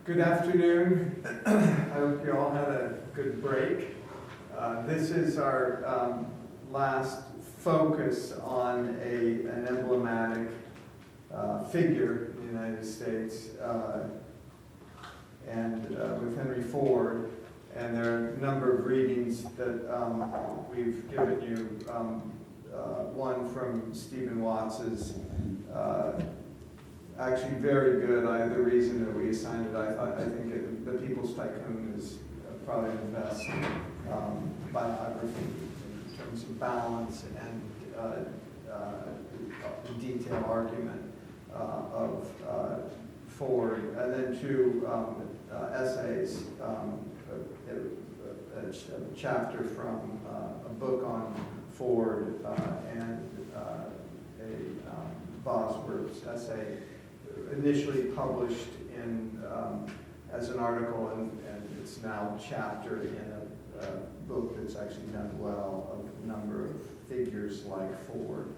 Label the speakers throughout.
Speaker 1: Good afternoon. I hope you all had a good break. This is our last focus on an emblematic figure in the United States, and with Henry Ford. And there are a number of readings that we've given you. One from Stephen Watts's, actually very good. The reason that we assigned it, I think The People's Tycoon is probably the best biography in terms of balance and detailed argument of Ford. And then two essays, a chapter from a book on Ford and a Bosworth's essay, initially published as an article, and it's now chaptered in a book that's actually done well of a number of figures like Ford.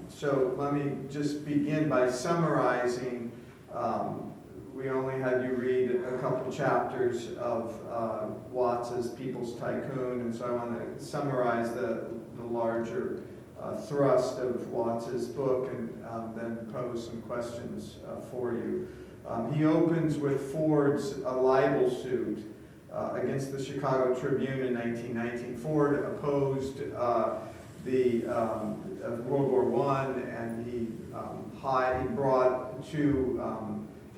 Speaker 1: So let me just begin by summarizing. We only had you read a couple chapters of Watts's People's Tycoon, and so I want to summarize the larger thrust of Watts's book and then pose some questions for you. He opens with Ford's libel suit against the Chicago Tribune in 1919. Ford opposed the World War I, and he brought to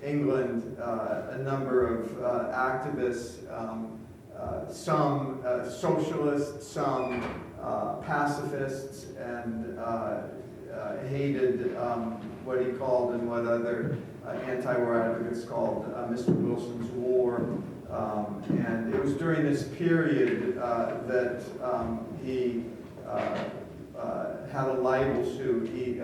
Speaker 1: England a number of activists, some socialists, some pacifists, and hated what he called and what other anti-war advocates called Mr. Wilson's War. And it was during this period that he had a libel suit. He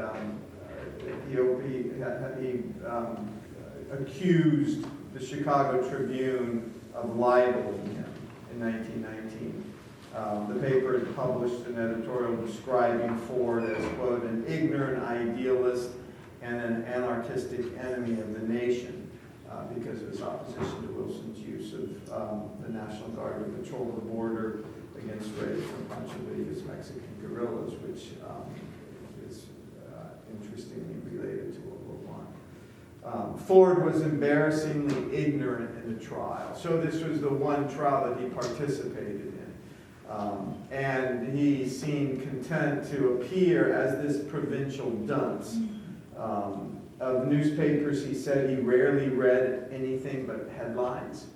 Speaker 1: accused the Chicago Tribune of libeling him in 1919. The paper had published an editorial describing Ford as, quote, an ignorant idealist and an anarchistic enemy of the nation because of his opposition to Wilson's use of the National Guard to patrol the border against raids from Pancho Villa's Mexican guerrillas, which is interestingly related to World War I. Ford was embarrassingly ignorant in the trial. So this was the one trial that he participated in. And he seemed content to appear as this provincial dunce. Of newspapers, he said he rarely read anything but headlines.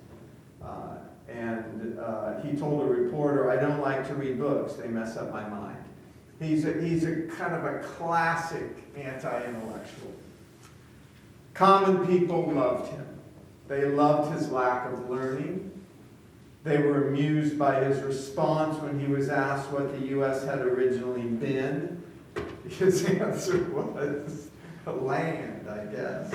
Speaker 1: And he told a reporter, I don't like to read books, they mess up my mind. He's a kind of a classic anti-intellectual. Common people loved him. They loved his lack of learning. They were amused by his response when he was asked what the U.S. had originally been. His answer was a land, I guess.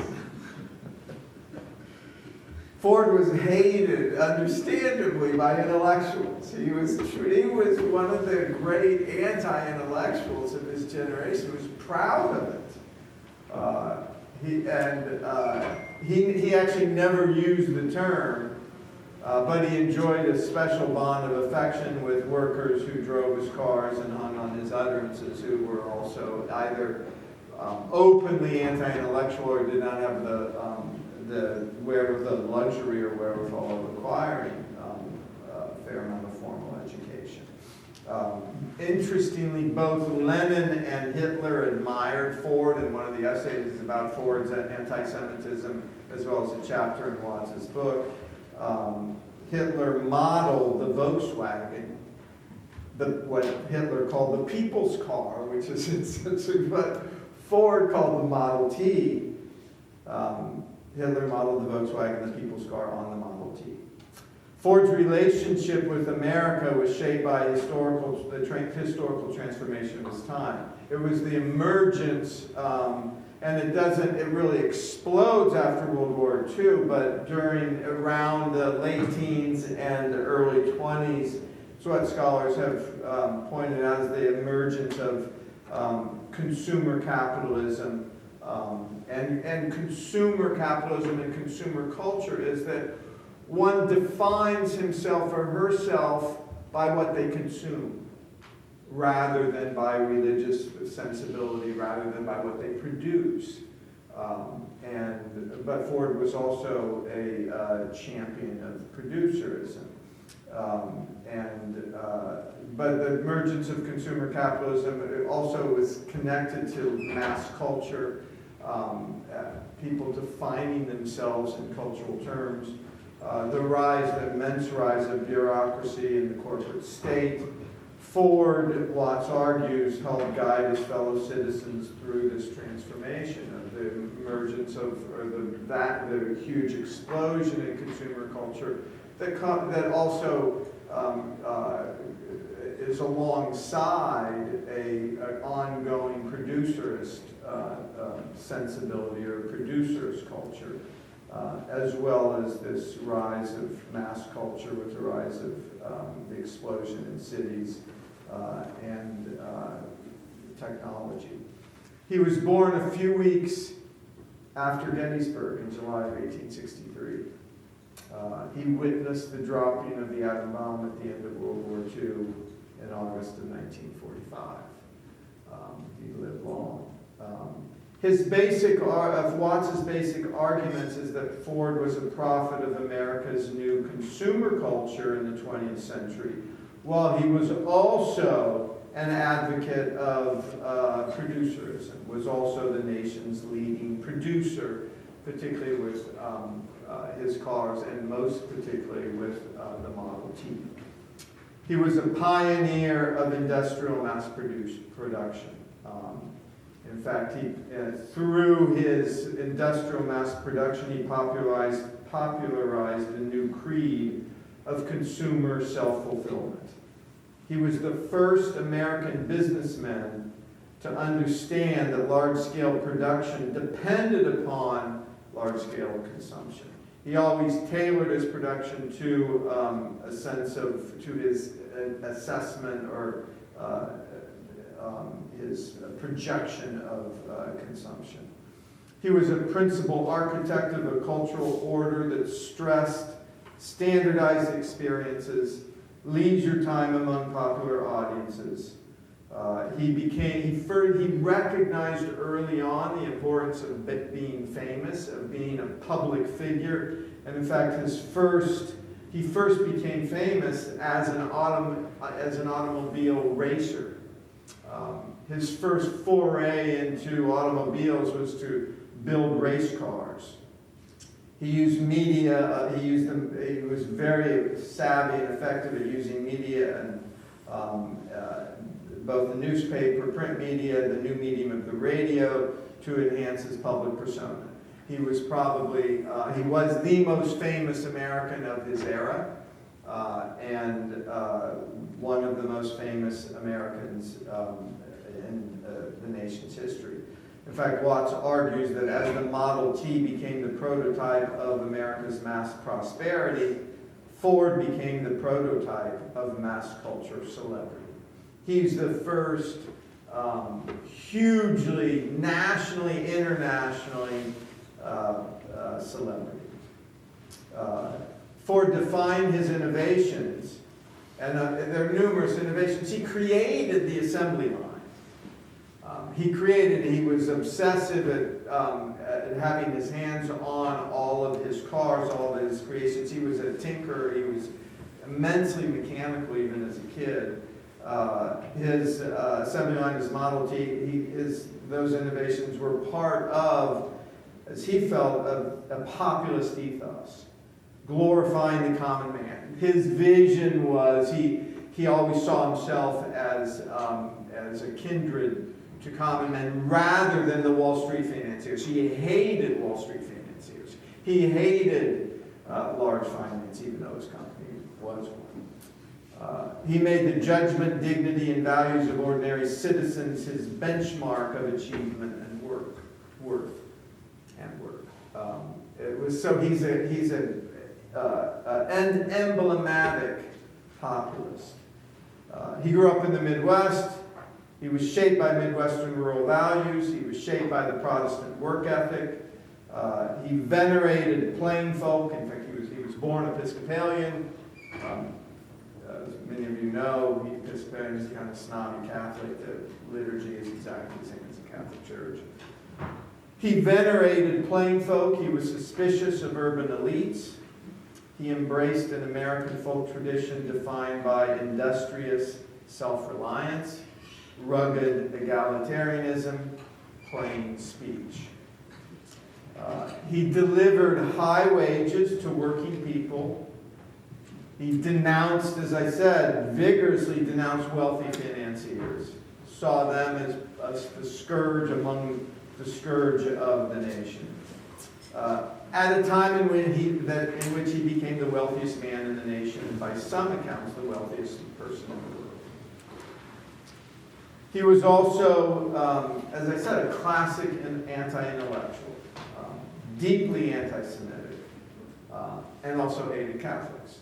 Speaker 1: Ford was hated, understandably, by intellectuals. He was one of the great anti-intellectuals of his generation. He was proud of it. He actually never used the term, but he enjoyed a special bond of affection with workers who drove his cars and hung on his utterances, who were also either openly anti-intellectual or did not have the luxury or wherewithal of acquiring a fair amount of formal education. Interestingly, both Lenin and Hitler admired Ford, and one of the essays is about Ford's anti-Semitism, as well as a chapter in Watts's book. Hitler modeled the Volkswagen, what Hitler called the people's car, which is essentially what Ford called the Model T. Hitler modeled the Volkswagen, the people's car, on the Model T. Ford's relationship with America was shaped by the historical transformation of his time. It was the emergence, and it really explodes after World War II, but around the late teens and the early 20s, it's what scholars have pointed out as the emergence of consumer capitalism and consumer capitalism and consumer culture is that one defines himself or herself by what they consume, rather than by religious sensibility, rather than by what they produce. But Ford was also a champion of producerism. But the emergence of consumer capitalism also was connected to mass culture, people defining themselves in cultural terms, the immense rise of bureaucracy in the corporate state. Ford, Watts argues, helped guide his fellow citizens through this transformation of the emergence of, or the huge explosion in consumer culture that also is alongside an ongoing producerist sensibility or producer's culture, as well as this rise of mass culture with the rise of the explosion in cities and technology. He was born a few weeks after Gettysburg in July of 1863. He witnessed the dropping of the atom bomb at the end of World War II in August of 1945. He lived long. Watts's basic arguments is that Ford was a prophet of America's new consumer culture in the 20th century, while he was also an advocate of producerism, was also the nation's leading producer, particularly with his cars, and most particularly with the Model T. He was a pioneer of industrial mass production. In fact, through his industrial mass production, he popularized a new creed of consumer self-fulfillment. He was the first American businessman to understand that large-scale production depended upon large-scale consumption. He always tailored his production to to his assessment or his projection of consumption. He was a principal architect of a cultural order that stressed standardized experiences, leisure time among popular audiences. He recognized early on the importance of being famous, of being a public figure, and in fact, he first became famous as an automobile racer. His first foray into automobiles was to build race cars. He used media. He was very savvy and effective at using media and both the newspaper, print media, the new medium of the radio, to enhance his public persona. He was the most famous American of his era, and one of the most famous Americans in the nation's history. In fact, Watts argues that as the Model T became the prototype of America's mass prosperity, Ford became the prototype of mass culture celebrity. He's the first hugely, nationally, internationally celebrity. Ford defined his innovations, and there are numerous innovations. He created the assembly line. He was obsessive at having his hands on all of his cars, all of his creations. He was a tinkerer. He was immensely mechanical even as a kid. His assembly line, his Model T, those innovations were part of, as he felt, a populist ethos, glorifying the common man. His vision was he always saw himself as a kindred to common men rather than the Wall Street financiers. He hated Wall Street financiers. He hated large finance, even though his company was one. He made the judgment, dignity, and values of ordinary citizens his benchmark of achievement and worth. He's an emblematic populist. He grew up in the Midwest. He was shaped by Midwestern rural values. He was shaped by the Protestant work ethic. He venerated plain folk. In fact, he was born Episcopalian. As many of you know, Episcopalian is kind of snobby Catholic. The liturgy is exactly the same as the Catholic Church. He venerated plain folk. He was suspicious of urban elites. He embraced an American folk tradition defined by industrious self-reliance, rugged egalitarianism, plain speech. He delivered high wages to working people. He denounced, as I said, vigorously denounced wealthy financiers, saw them as the scourge among the scourge of the nation. At a time in which he became the wealthiest man in the nation, and by some accounts, the wealthiest person in the world. He was also, as I said, a classic and anti-intellectual, deeply anti-Semitic, and also hated Catholics.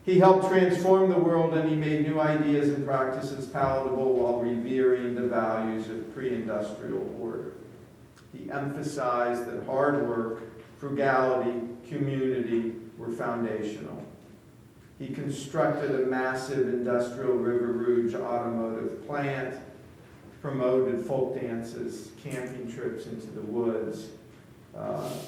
Speaker 1: He helped transform the world, and he made new ideas and practices palatable while revering the values of pre-industrial order. He emphasized that hard work, frugality, community were foundational. He constructed a massive industrial River Rouge automotive plant, promoted folk dances, camping trips into the woods.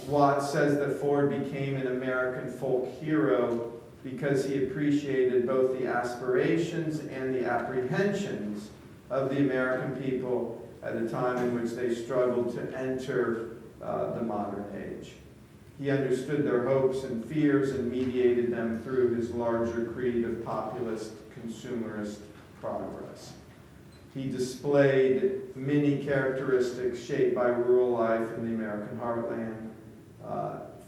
Speaker 1: Watts says that Ford became an American folk hero because he appreciated both the aspirations and the apprehensions of the American people at a time in which they struggled to enter the modern age. He understood their hopes and fears and mediated them through his larger creed of populist, consumerist progress. He displayed many characteristics shaped by rural life in the American heartland.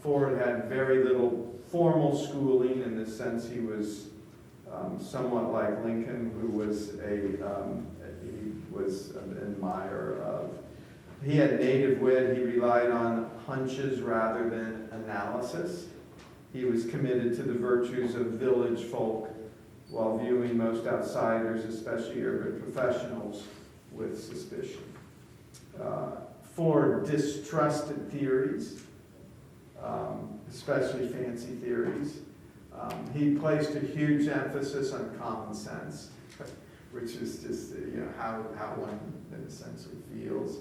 Speaker 1: Ford had very little formal schooling. In this sense, he was somewhat like Lincoln, who was an admirer of. He had native wit. He relied on hunches rather than analysis. He was committed to the virtues of village folk while viewing most outsiders, especially urban professionals, with suspicion. Ford distrusted theories, especially fancy theories. He placed a huge emphasis on common sense, which is just how one, in a sense, feels.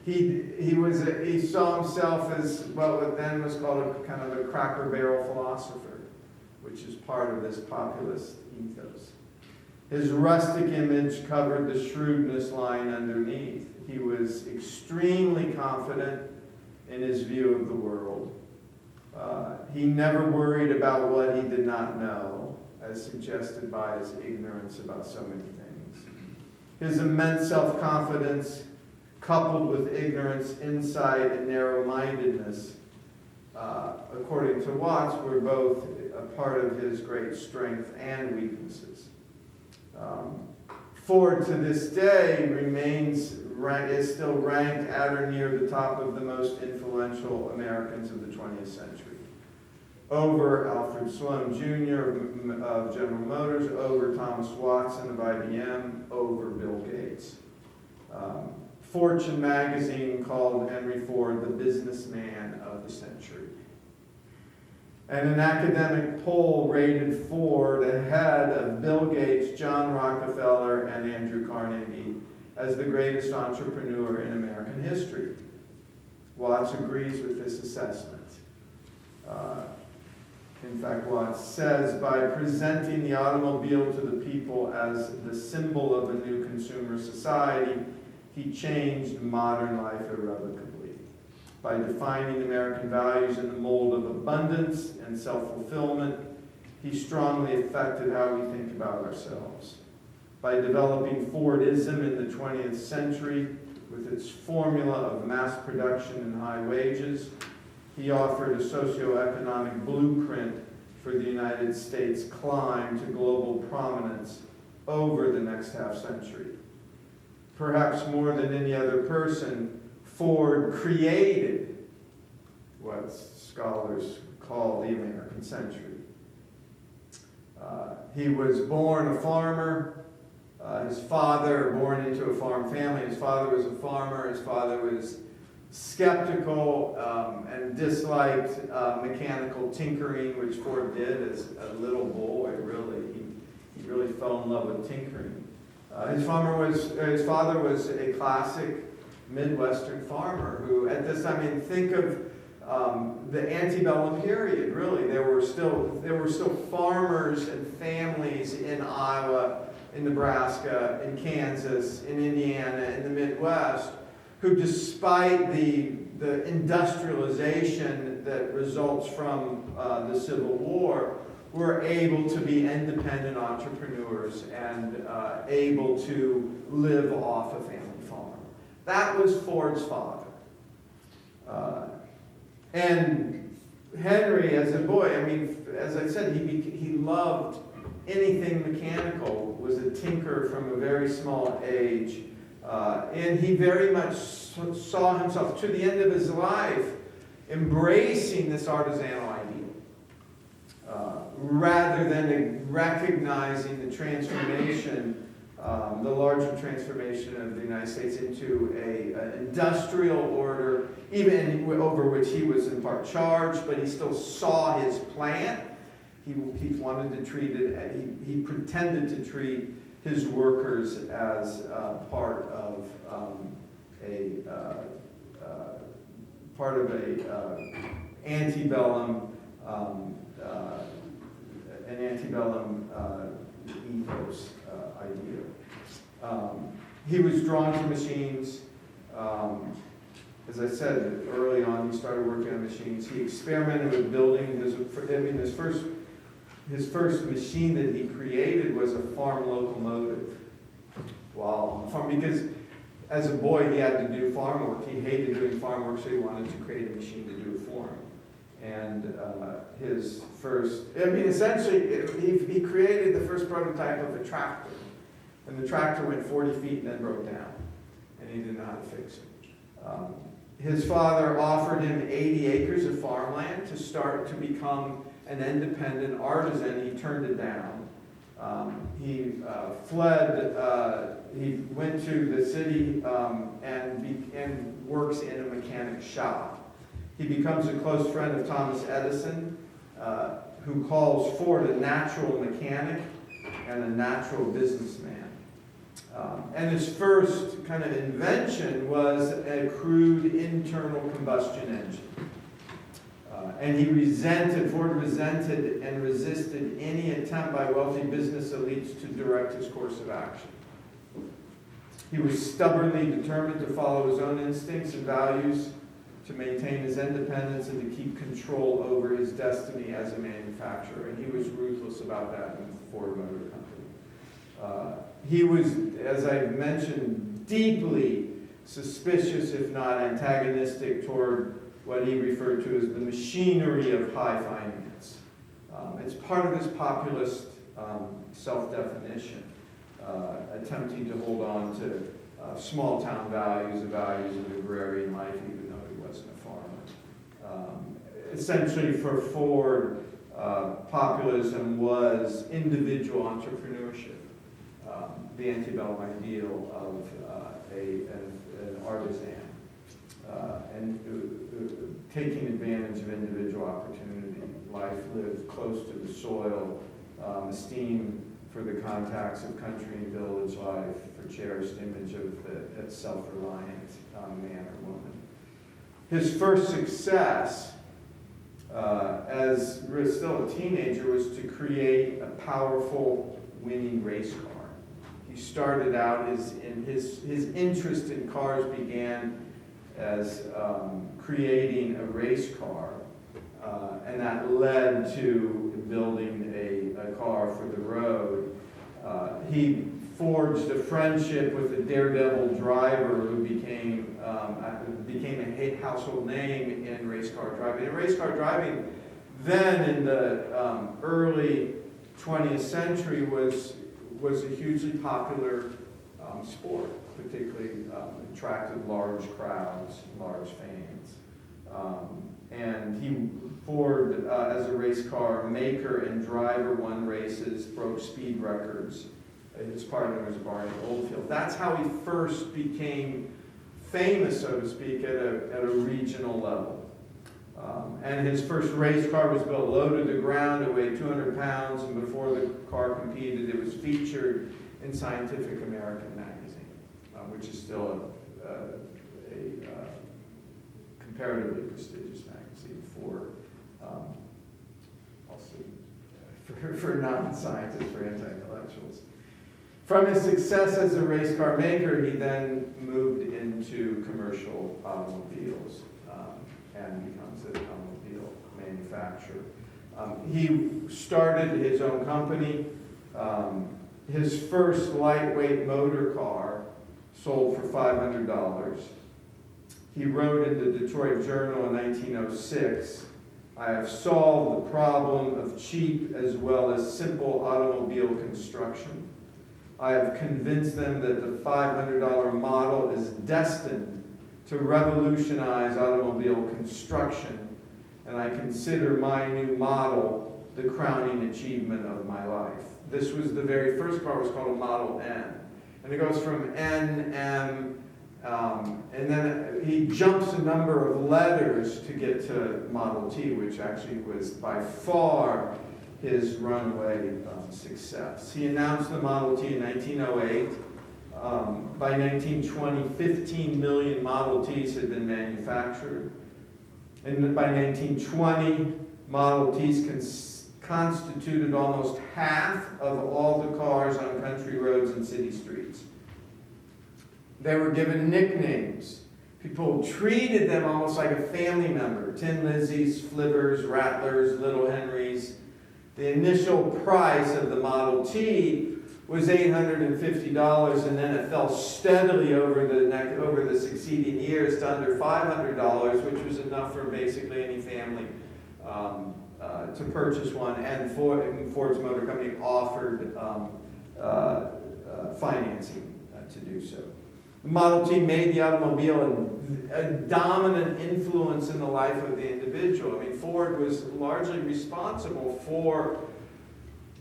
Speaker 1: He saw himself as what then was called a kind of a cracker barrel philosopher, which is part of this populist ethos. His rustic image covered the shrewdness lying underneath. He was extremely confident in his view of the world. He never worried about what he did not know, as suggested by his ignorance about so many things. His immense self-confidence, coupled with ignorance, insight, and narrow-mindedness, according to Watts, were both a part of his great strength and weaknesses. Ford, to this day, is still ranked at or near the top of the most influential Americans of the 20th century. Over Alfred Sloan Jr. of General Motors, over Thomas Watson of IBM, over Bill Gates. Fortune magazine called Henry Ford the businessman of the century. And an academic poll rated Ford ahead of Bill Gates, John Rockefeller, and Andrew Carnegie as the greatest entrepreneur in American history. Watts agrees with this assessment. In fact, Watts says, by presenting the automobile to the people as the symbol of a new consumer society, he changed modern life irrevocably. By defining American values in the mold of abundance and self-fulfillment, he strongly affected how we think about ourselves. By developing Fordism in the 20th century with its formula of mass production and high wages, he offered a socioeconomic blueprint for the United States' climb to global prominence over the next half-century. Perhaps more than any other person, Ford created what scholars call the American century. He was born a farmer. His father, born into a farm family, his father was a farmer. His father was skeptical and disliked mechanical tinkering, which Ford did as a little boy. Really, he really fell in love with tinkering. His father was a classic Midwestern farmer who, at this time, I mean, think of the antebellum period. Really, there were still farmers and families in Iowa, in Nebraska, in Kansas, in Indiana, in the Midwest, who, despite the industrialization that results from the Civil War, were able to be independent entrepreneurs and able to live off a family farm. That was Ford's father. And Henry, as a boy, I mean, as I said, he loved anything mechanical, was a tinker from a very small age. And he very much saw himself, to the end of his life, embracing this artisanal ideal, rather than recognizing the transformation, the larger transformation of the United States into an industrial order, even over which he was in part charged, but he still saw his plant. He wanted to treat it, he pretended to treat his workers as part of antebellum ethos idea. He was drawn to machines. As I said, early on he started working on machines. He experimented with building his first machine that he created was a farm locomotive. While on the farm, because as a boy he had to do farm work. He hated doing farm work, so he wanted to create a machine to do it for him. And essentially, he created the first prototype of a tractor. And the tractor went 40 feet and then broke down. And he didn't know how to fix it. His father offered him 80 acres of farmland to start to become an independent artisan. He turned it down. He fled. He went to the city and works in a mechanic shop. He becomes a close friend of Thomas Edison, who calls Ford a natural mechanic and a natural businessman. And his first kind of invention was a crude internal combustion engine. And Ford resented and resisted any attempt by wealthy business elites to direct his course of action. He was stubbornly determined to follow his own instincts and values, to maintain his independence and to keep control over his destiny as a manufacturer. And he was ruthless about that in the Ford Motor Company. He was, as I mentioned, deeply suspicious, if not antagonistic, toward what he referred to as the machinery of high finance. It's part of his populist self-definition, attempting to hold on to small-town values, the values of agrarian life, even though he wasn't a farmer. Essentially, for Ford, populism was individual entrepreneurship, the antebellum ideal of an artisan. And taking advantage of individual opportunity, life lived close to the soil, esteem for the contacts of country and village life, for cherished image of the self-reliant man or woman. His first success, as still a teenager, was to create a powerful winning race car. He started out his interest in cars began as creating a race car, and that led to building a car for the road. He forged a friendship with a daredevil driver who became a household name in race car driving. And race car driving then in the early 20th century was a hugely popular sport, particularly attracted large crowds, large fans. And Ford, as a race car maker and driver, won races, broke speed records, His partner was Barney Oldfield. That's how he first became famous, so to speak, at a regional level. And his first race car was built low to the ground. It weighed 200 pounds, and before the car competed, it was featured in Scientific American magazine, which is still a comparatively prestigious magazine for non-scientists, for anti-intellectuals. From his success as a race car maker, he then moved into commercial automobiles and becomes an automobile manufacturer. He started his own company. His first lightweight motor car sold for $500. He wrote in the Detroit Journal in 1906, "I have solved the problem of cheap as well as simple automobile construction. I have convinced them that the $500 model is destined to revolutionize automobile construction, and I consider my new model the crowning achievement of my life." This was the very first car, was called a Model N. And it goes from N, M, and then he jumps a number of letters to get to Model T, which actually was by far his runaway success. He announced the Model T in 1908. By 1920, 15 million Model Ts had been manufactured. And by 1920, Model Ts constituted almost half of all the cars on country roads and city streets. They were given nicknames. People treated them almost like a family member. Tin Lizzies, Flibbers, Rattlers, Little Henrys. The initial price of the Model T was $850, and then it fell steadily over the succeeding years to under $500, which was enough for basically any family to purchase one. And Ford's Motor Company offered financing to do so. The Model T made the automobile a dominant influence in the life of the individual. I mean, Ford was largely responsible for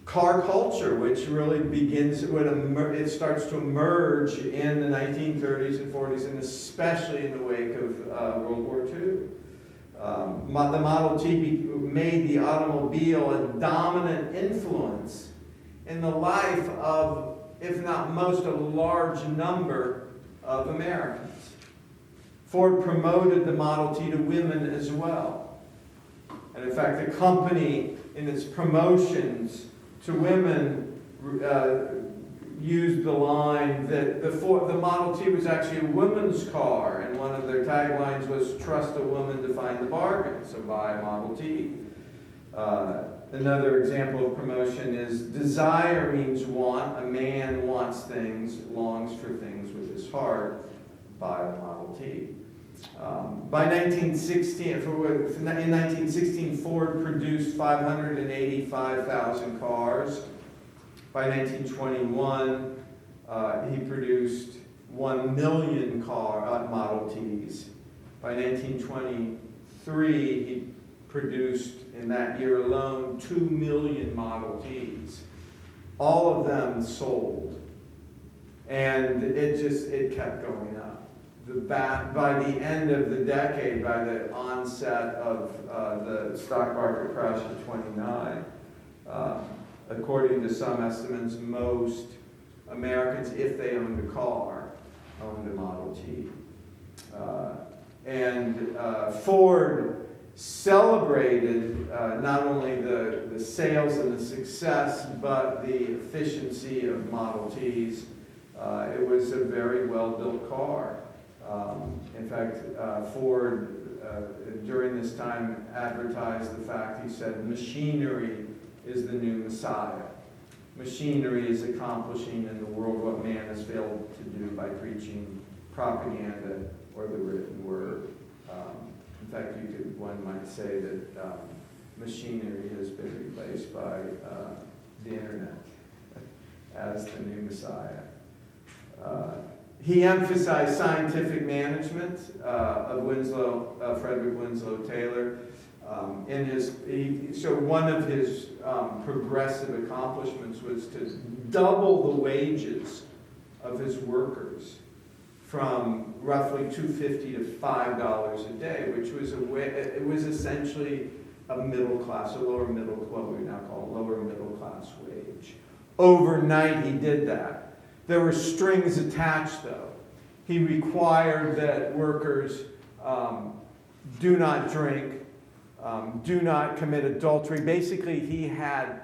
Speaker 1: car culture, which really it starts to emerge in the 1930s and 40s, and especially in the wake of World War II. The Model T made the automobile a dominant influence in the life of, if not most, a large number of Americans. Ford promoted the Model T to women as well. And in fact, the company, in its promotions to women, used the line that the Model T was actually a woman's car, and one of their taglines was, "Trust a woman to find the bargain, so buy a Model T." Another example of promotion is, desire means want. A man wants things, longs for things with his heart. Buy a Model T. In 1916, Ford produced 585,000 cars. By 1921, he produced 1 million Model Ts. By 1923, he produced, in that year alone, 2 million Model Ts. All of them sold. And it kept going up. By the end of the decade, by the onset of the stock market crash of '29, according to some estimates, most Americans, if they owned a car, owned a Model T. Ford celebrated not only the sales and the success, but the efficiency of Model Ts. It was a very well-built car. In fact, Ford, during this time, advertised the fact, he said, machinery is the new Messiah. Machinery is accomplishing in the world what man has failed to do by preaching propaganda or the written word. In fact, one might say that machinery has been replaced by the internet as the new Messiah. He emphasized scientific management of Frederick Winslow Taylor. So one of his progressive accomplishments was to double the wages of his workers from roughly $2.50 to $5 a day, which was it was essentially a middle class, a lower middle, what we now call a lower middle class wage. Overnight he did that. There were strings attached though. He required that workers do not drink, do not commit adultery. Basically, he had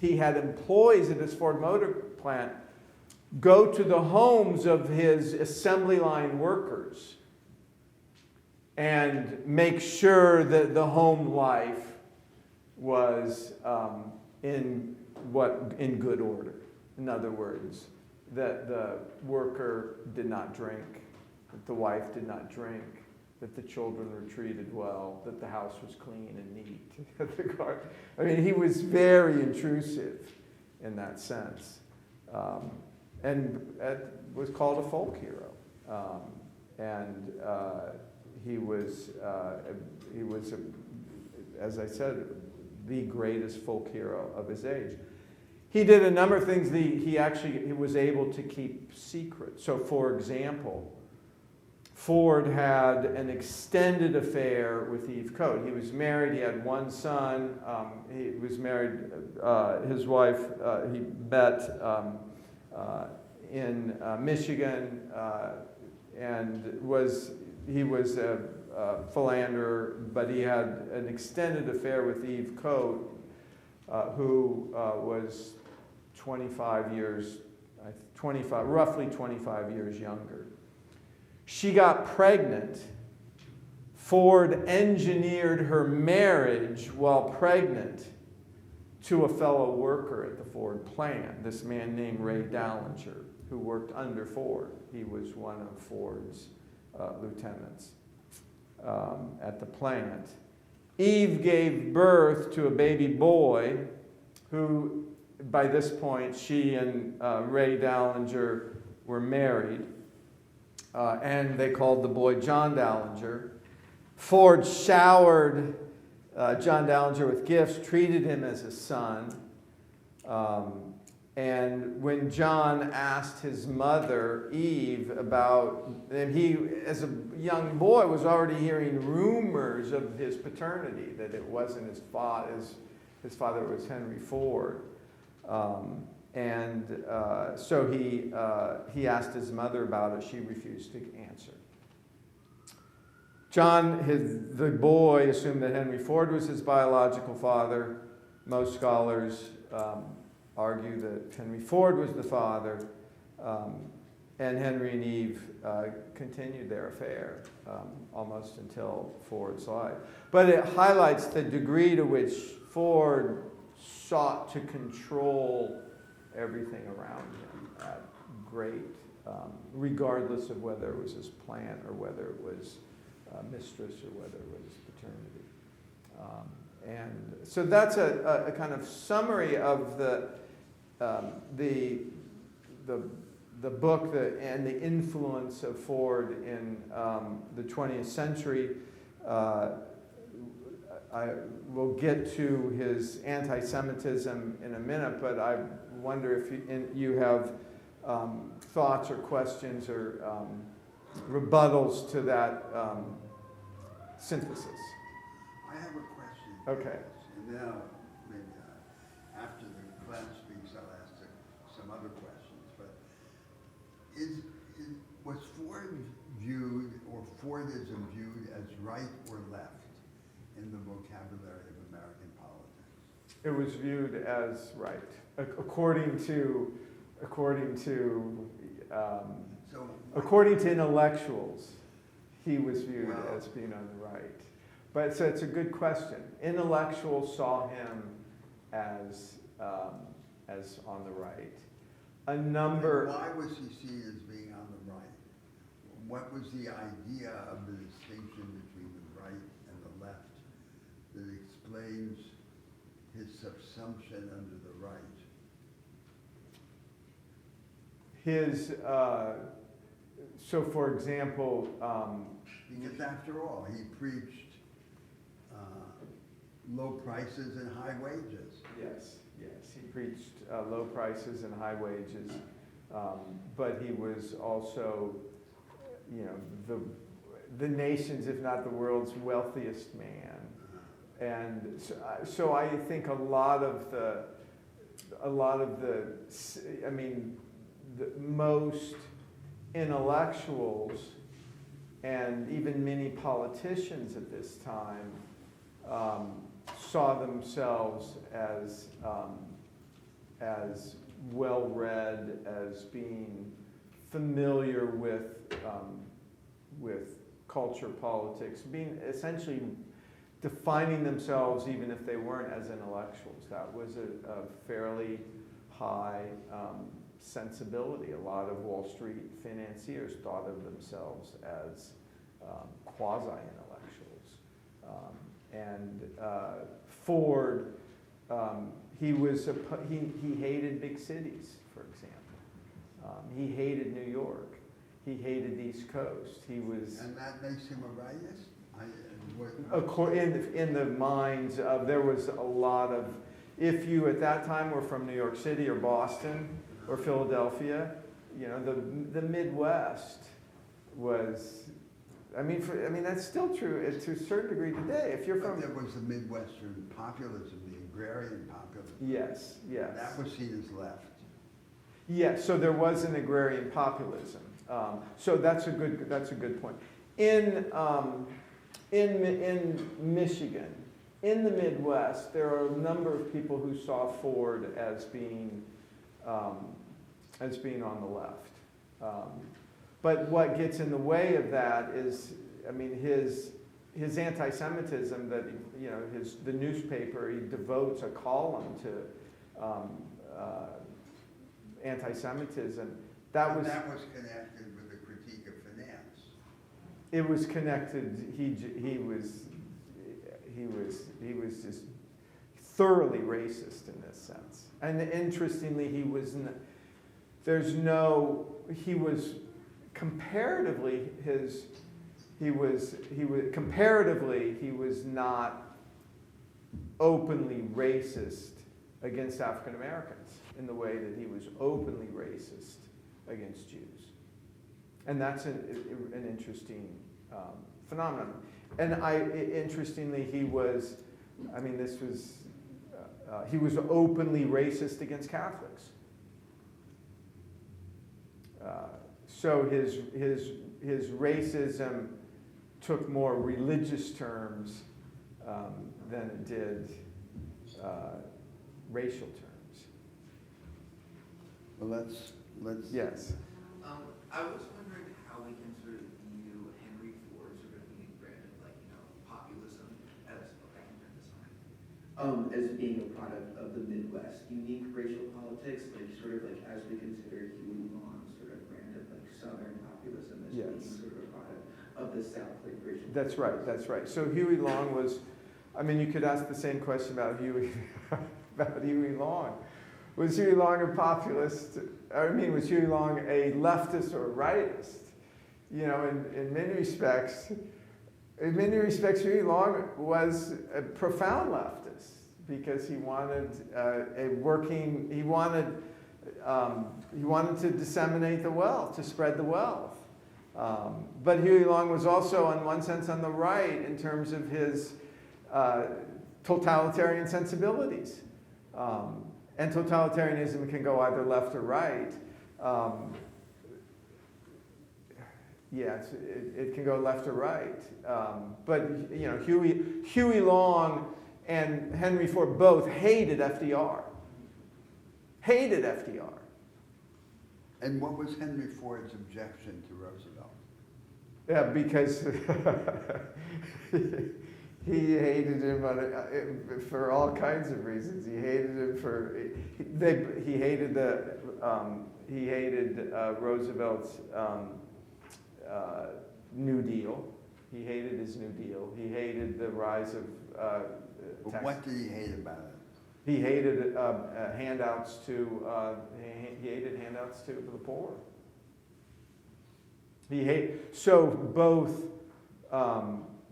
Speaker 1: employees at his Ford Motor plant go to the homes of his assembly line workers and make sure that the home life was in good order. In other words, that the worker did not drink, that the wife did not drink, that the children were treated well, that the house was clean and neat. I mean, he was very intrusive in that sense, and was called a folk hero. He was, as I said, the greatest folk hero of his age. He did a number of things he was able to keep secret. So, for example, Ford had an extended affair with Eve Coate. He was married, he had one son, he was married, his wife, he met in Michigan, and he was a philanderer, but he had an extended affair with Eve Coate, who was roughly 25 years younger. She got pregnant. Ford engineered her marriage while pregnant to a fellow worker at the Ford plant, this man named Ray Dallinger, who worked under Ford. He was one of Ford's lieutenants at the plant. Eve gave birth to a baby boy who, by this point, she and Ray Dallinger were married. And they called the boy John Dallinger. Ford showered John Dallinger with gifts, treated him as a son. And when John asked his mother, Eve, and he, as a young boy, was already hearing rumors of his paternity, that it wasn't his father, his father was Henry Ford. So he asked his mother about it. She refused to answer. The boy, assumed that Henry Ford was his biological father. Most scholars argue that Henry Ford was the father, and Henry and Eve continued their affair almost until Ford's life. But it highlights the degree to which Ford sought to control everything around him at great, regardless of whether it was his plant or whether it was mistress or whether it was paternity. And so that's a kind of summary of the book and the influence of Ford in the 20th century. I will get to his anti-Semitism in a minute, but I wonder if you have thoughts or questions or rebuttals to that synthesis.
Speaker 2: I have a question.
Speaker 1: Okay.
Speaker 2: And now, maybe after the class speaks, I'll ask some other questions. But was Ford viewed, or Fordism viewed, as right or left in the vocabulary of American politics?
Speaker 1: It was viewed as right, according to intellectuals. He was viewed as being on the right. But so it's a good question. Intellectuals saw him as on the right.
Speaker 2: Why was he seen as being on the right? What was the idea of the distinction between the right and the left that explains his subsumption under the right?
Speaker 1: So for example,
Speaker 2: because after all, he preached low prices and high wages.
Speaker 1: Yes, yes, he preached low prices and high wages, but he was also, you know, the nation's, if not the world's, wealthiest man. And so I think a lot of the, I mean, the most intellectuals and even many politicians at this time saw themselves as well-read, as being familiar with culture, politics, being essentially defining themselves even if they weren't as intellectuals. That was a fairly high sensibility. A lot of Wall Street financiers thought of themselves as quasi-intellectuals. Ford, he hated big cities, for example. He hated New York. He hated the East Coast. He was...
Speaker 2: And that makes him a rightist?
Speaker 1: In the minds of, there was a lot of, if you at that time were from New York City or Boston or Philadelphia, you know, the Midwest was, I mean, that's still true to a certain degree today. If you're from...
Speaker 2: But there was the Midwestern populism, the agrarian populism.
Speaker 1: Yes, yes.
Speaker 2: That was seen as left.
Speaker 1: Yes, so there was an agrarian populism. So that's a good point. In Michigan, in the Midwest, there are a number of people who saw Ford as being on the left. But what gets in the way of that is, I mean, his anti-Semitism, that, you know, the newspaper, he devotes a column to anti-Semitism. That was
Speaker 2: connected with the critique of finance.
Speaker 1: It was connected. He was just thoroughly racist in this sense. And interestingly, he was not openly racist against African Americans in the way that he was openly racist against Jews. And that's an interesting phenomenon. And interestingly, he was openly racist against Catholics. So his racism took more religious terms than it did racial terms.
Speaker 2: Well, let's.
Speaker 1: Yes.
Speaker 3: I was wondering how we can sort of view Henry Ford sort of being branded like, you know, populism as, I can turn this on, as being a product of the Midwest, unique racial politics, like sort of like as we consider Huey Long sort of branded like Southern populism as being sort of a product of the South, like racial.
Speaker 1: That's right. That's right. So Huey Long was, I mean, you could ask the same question about Huey Long. Was Huey Long a populist? Was Huey Long a leftist or a rightist? You know, in many respects, Huey Long was a profound leftist because he wanted he wanted to disseminate the wealth, to spread the wealth. But Huey Long was also, in one sense, on the right in terms of his totalitarian sensibilities. And totalitarianism can go either left or right. It can go left or right. But you know, Huey Long and Henry Ford both hated FDR. Hated FDR.
Speaker 2: And what was Henry Ford's objection to Roosevelt?
Speaker 1: Yeah, because he hated him for all kinds of reasons. He hated him he hated Roosevelt's New Deal. He hated his New Deal. He hated the rise of tax.
Speaker 2: What did he hate about it?
Speaker 1: He hated handouts to the poor.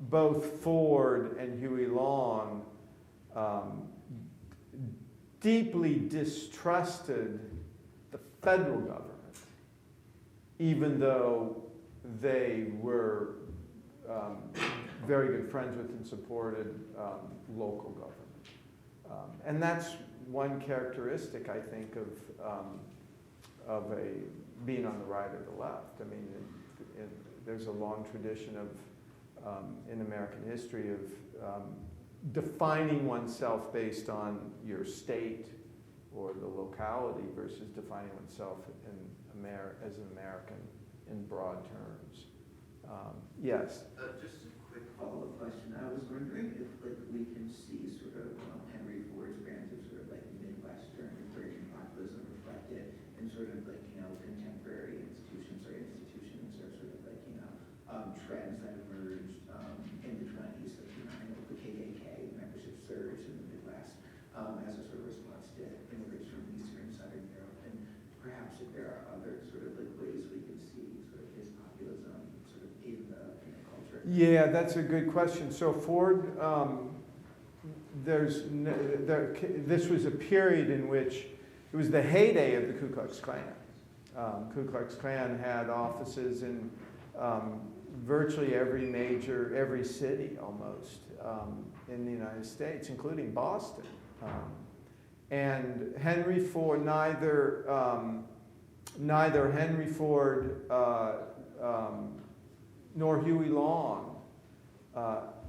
Speaker 1: both Ford and Huey Long deeply distrusted the federal government, even though they were very good friends with and supported local government. And that's one characteristic, I think, of being on the right or the left. I mean, there's a long tradition of, in American history, of defining oneself based on your state or the locality versus defining oneself as an American in broad terms. Yes?
Speaker 3: Just a quick follow-up question. I was wondering if we can see sort of Henry Ford's branch of sort of Midwestern encouraging populism reflected in sort of contemporary institutions or sort of trends that emerged in the 20s. The KKK membership surge in the Midwest as a sort of response to immigrants from Eastern and Southern Europe, and perhaps if there are other sort of ways we can see sort of his populism sort of in the culture.
Speaker 1: Yeah, that's a good question. So Ford, this was a period in which it was the heyday of the Ku Klux Klan. Ku Klux Klan had offices in virtually every city almost in the United States, including Boston. And Henry Ford, neither Henry Ford nor Huey Long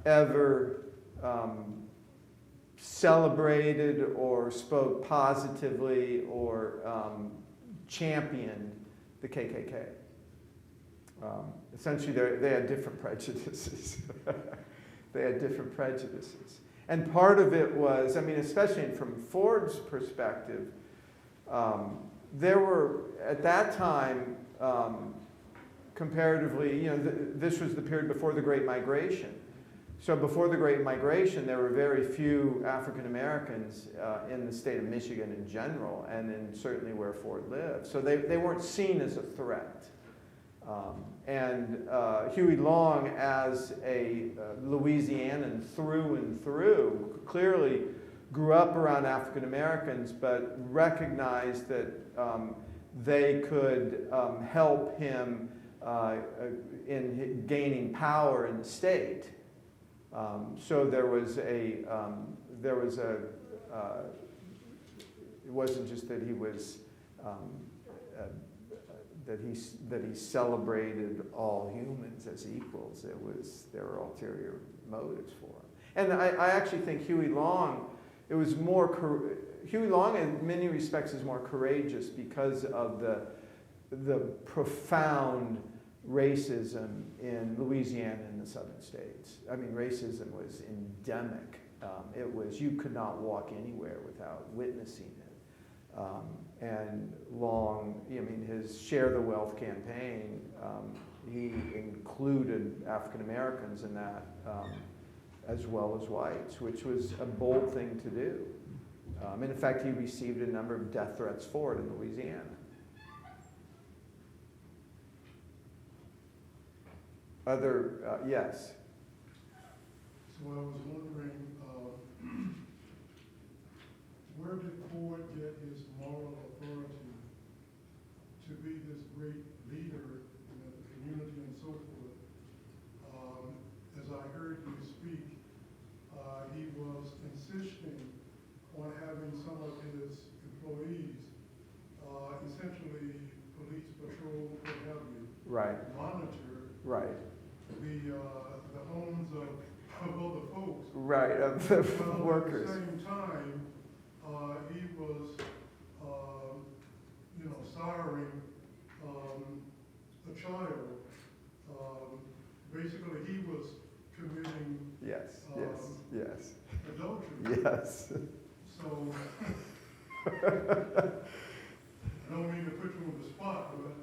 Speaker 1: ever celebrated or spoke positively or championed the KKK. Essentially, they had different prejudices. They had different prejudices. And part of it was, I mean, especially from Ford's perspective, there were, at that time, comparatively, this was the period before the Great Migration. So before the Great Migration, there were very few African Americans in the state of Michigan in general, and certainly where Ford lived. So they weren't seen as a threat. And Huey Long, as a Louisianan through and through, clearly grew up around African Americans, but recognized that they could help him in gaining power in the state. So there was it wasn't just that he was that he celebrated all humans as equals. There were ulterior motives for him. And I actually think Huey Long, Huey Long in many respects is more courageous because of the profound racism in Louisiana and the southern states. I mean, racism was endemic. You could not walk anywhere without witnessing it. And Long, his Share the Wealth campaign, he included African Americans in that as well as whites, which was a bold thing to do. And in fact, he received a number of death threats for it in Louisiana. Yes?
Speaker 4: So I was wondering, where did Ford get his moral authority to be this great leader in the community and so forth? As I heard you speak, he was insisting on having some of his employees, essentially police patrol, what have you,
Speaker 1: Right.
Speaker 4: monitor
Speaker 1: Right.
Speaker 4: the homes of other folks.
Speaker 1: Right, of the
Speaker 4: Well,
Speaker 1: workers.
Speaker 4: at the same time, he was, siring a child. Basically, he was committing
Speaker 1: Yes.
Speaker 4: adultery.
Speaker 1: Yes.
Speaker 4: So, I don't mean to put you on the spot, but,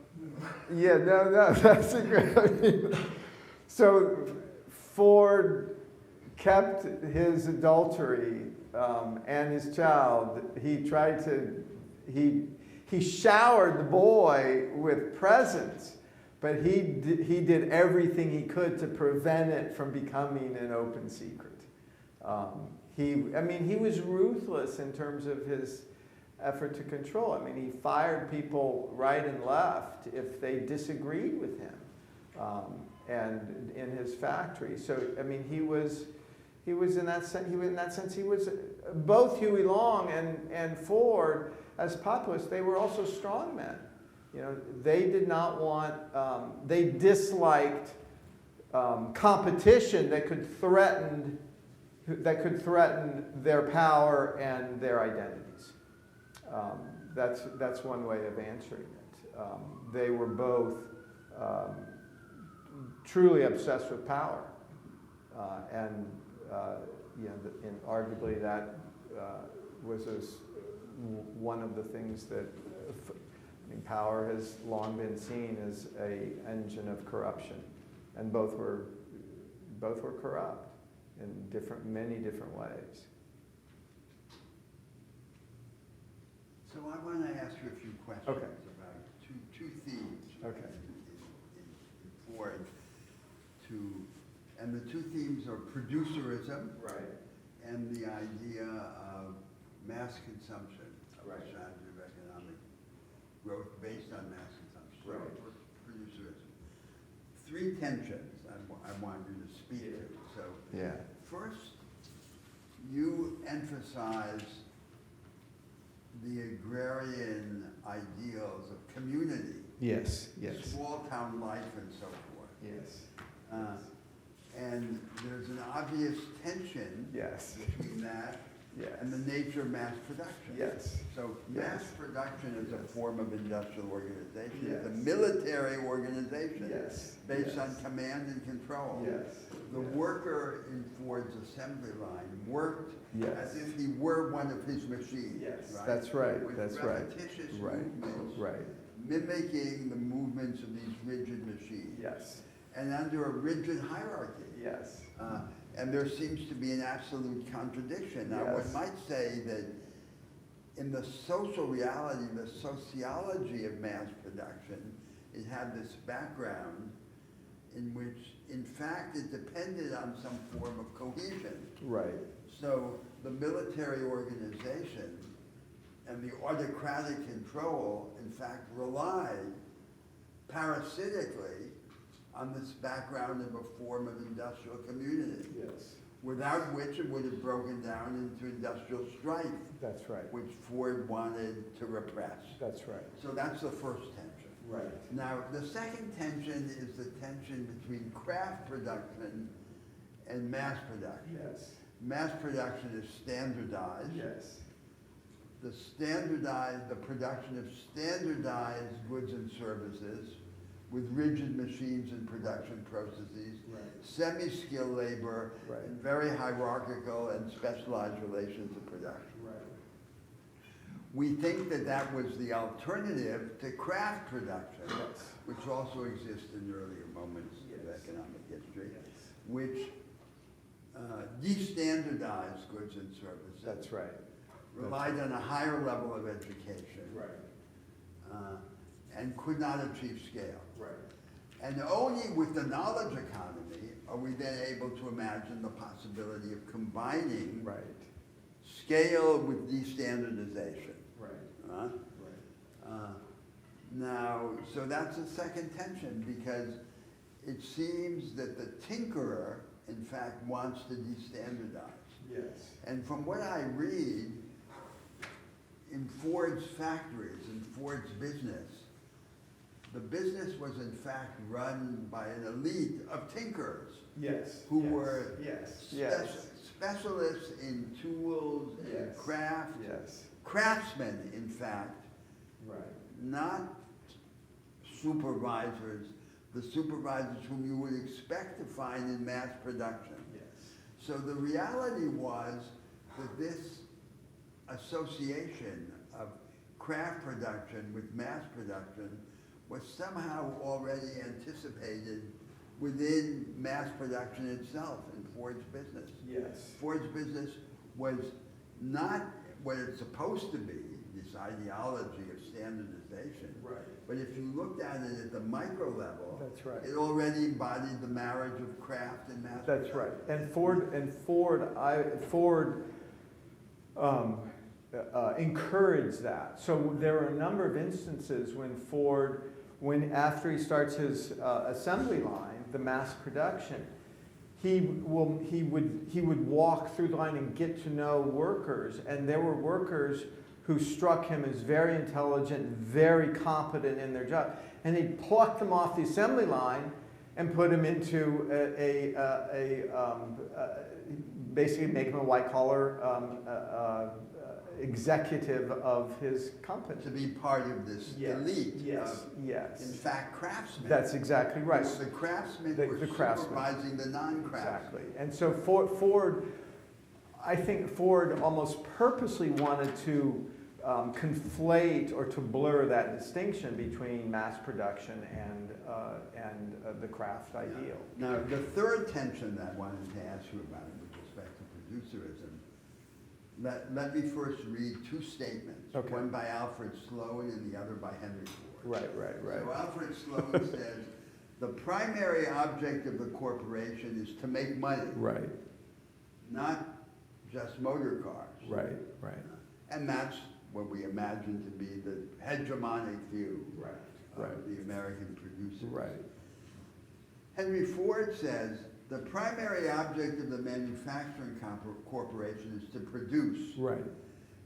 Speaker 1: Yeah, no, that's a great. So Ford kept his adultery and his child. He showered the boy with presents, But he did everything he could to prevent it from becoming an open secret. He was ruthless in terms of his effort to control. I mean, he fired people right and left if they disagreed with him, and in his factory. So, I mean, he was in that sense, he was both Huey Long and Ford as populists. They were also strong men. You know, they did not want, they disliked competition that could threaten their power and their identities. That's one way of answering it. They were both truly obsessed with power, and arguably that was one of the things that. Power has long been seen as an engine of corruption, and both were corrupt in many different ways.
Speaker 2: So I want to ask you a few questions
Speaker 1: Okay.
Speaker 2: about two themes.
Speaker 1: Okay.
Speaker 2: In Ford, and the two themes are producerism,
Speaker 1: Right.
Speaker 2: and the idea of mass consumption,
Speaker 1: Right.
Speaker 2: strategy of economic growth based on mass consumption,
Speaker 1: Right.
Speaker 2: or producerism. Three tensions I want you to speak to. So
Speaker 1: Yeah.
Speaker 2: first, you emphasize the agrarian ideals of community,
Speaker 1: Yes.
Speaker 2: small town life, and so forth.
Speaker 1: Yes.
Speaker 2: And there's an obvious tension
Speaker 1: Yes.
Speaker 2: between that
Speaker 1: Yes.
Speaker 2: and the nature of mass production.
Speaker 1: Yes.
Speaker 2: So
Speaker 1: Yes.
Speaker 2: mass production is a
Speaker 1: Yes.
Speaker 2: form of industrial organization. It's a
Speaker 1: Yes.
Speaker 2: military organization
Speaker 1: Yes.
Speaker 2: based on
Speaker 1: Yes.
Speaker 2: command and control.
Speaker 1: Yes.
Speaker 2: The
Speaker 1: Yes.
Speaker 2: worker in Ford's assembly line worked
Speaker 1: Yes.
Speaker 2: as if he were one of his machines.
Speaker 1: Yes.
Speaker 2: Right?
Speaker 1: That's right.
Speaker 2: With
Speaker 1: That's right.
Speaker 2: repetitious
Speaker 1: Right.
Speaker 2: movements,
Speaker 1: Right.
Speaker 2: mimicking the movements of these rigid machines.
Speaker 1: Yes.
Speaker 2: And under a rigid hierarchy.
Speaker 1: Yes.
Speaker 2: And there seems to be an absolute contradiction. Now,
Speaker 1: Yes.
Speaker 2: one might say that in the social reality, the sociology of mass production, it had this background in which, in fact, it depended on some form of cohesion.
Speaker 1: Right.
Speaker 2: So the military organization and the autocratic control, in fact, relied parasitically on this background of a form of industrial community,
Speaker 1: Yes.
Speaker 2: without which it would have broken down into industrial strife,
Speaker 1: That's right.
Speaker 2: which Ford wanted to repress.
Speaker 1: That's right.
Speaker 2: So that's the first tension.
Speaker 1: Right.
Speaker 2: Now, the second tension is the tension between craft production and mass production.
Speaker 1: Yes.
Speaker 2: Mass production is standardized.
Speaker 1: Yes.
Speaker 2: The production of standardized goods and services with rigid machines and production processes,
Speaker 1: Right.
Speaker 2: semi-skilled labor,
Speaker 1: Right.
Speaker 2: and very hierarchical and specialized relations of production.
Speaker 1: Right.
Speaker 2: We think that that was the alternative to craft production,
Speaker 1: Yes.
Speaker 2: which also exists in earlier moments of
Speaker 1: Yes.
Speaker 2: economic history,
Speaker 1: Yes.
Speaker 2: which de-standardized goods and services,
Speaker 1: That's right.
Speaker 2: relied on a higher level of education,
Speaker 1: Right.
Speaker 2: and could not achieve scale.
Speaker 1: Right.
Speaker 2: And only with the knowledge economy are we then able to imagine the possibility of combining
Speaker 1: Right.
Speaker 2: scale with destandardization.
Speaker 1: Right.
Speaker 2: Huh?
Speaker 1: Right.
Speaker 2: Now, so that's the second tension, because it seems that the tinkerer, in fact, wants to destandardize.
Speaker 1: Yes.
Speaker 2: And from what I read, in Ford's factories, in Ford's business, the business was in fact run by an elite of tinkerers
Speaker 1: Yes.
Speaker 2: who
Speaker 1: Yes.
Speaker 2: were
Speaker 1: Yes.
Speaker 2: specialists in tools and
Speaker 1: Yes.
Speaker 2: craft,
Speaker 1: Yes.
Speaker 2: craftsmen, in fact,
Speaker 1: Right.
Speaker 2: not supervisors, the supervisors whom you would expect to find in mass production.
Speaker 1: Yes.
Speaker 2: So the reality was that this association of craft production with mass production was somehow already anticipated within mass production itself in Ford's business.
Speaker 1: Yes.
Speaker 2: Ford's business was not what it's supposed to be, this ideology of standardization.
Speaker 1: Right.
Speaker 2: But if you looked at it at the micro level,
Speaker 1: That's right.
Speaker 2: it already embodied the marriage of craft and mass
Speaker 1: That's right.
Speaker 2: production.
Speaker 1: And Ford encouraged that. So there are a number of instances when Ford, after he starts his assembly line, the mass production, he would walk through the line and get to know workers, and there were workers who struck him as very intelligent, very competent in their job, and he'd pluck them off the assembly line and put them into basically make them a white collar executive of his company.
Speaker 2: To be part of this elite.
Speaker 1: Yes, yes.
Speaker 2: In fact, craftsmen.
Speaker 1: That's exactly right.
Speaker 2: The craftsmen
Speaker 1: The
Speaker 2: were
Speaker 1: craftsmen.
Speaker 2: supervising the non-craftsmen.
Speaker 1: Exactly. And so Ford, I think Ford almost purposely wanted to conflate or to blur that distinction between mass production and the craft ideal.
Speaker 2: Now, the third tension that I wanted to ask you about with respect to producerism, let me first read two statements.
Speaker 1: Okay.
Speaker 2: One by Alfred Sloan and the other by Henry Ford.
Speaker 1: Right.
Speaker 2: So Alfred Sloan says, the primary object of the corporation is to make money,
Speaker 1: Right,
Speaker 2: not just motor cars.
Speaker 1: right.
Speaker 2: And that's what we imagine to be the hegemonic view of
Speaker 1: Right.
Speaker 2: the American producers.
Speaker 1: Right.
Speaker 2: Henry Ford says, the primary object of the manufacturing corporation is to produce.
Speaker 1: Right.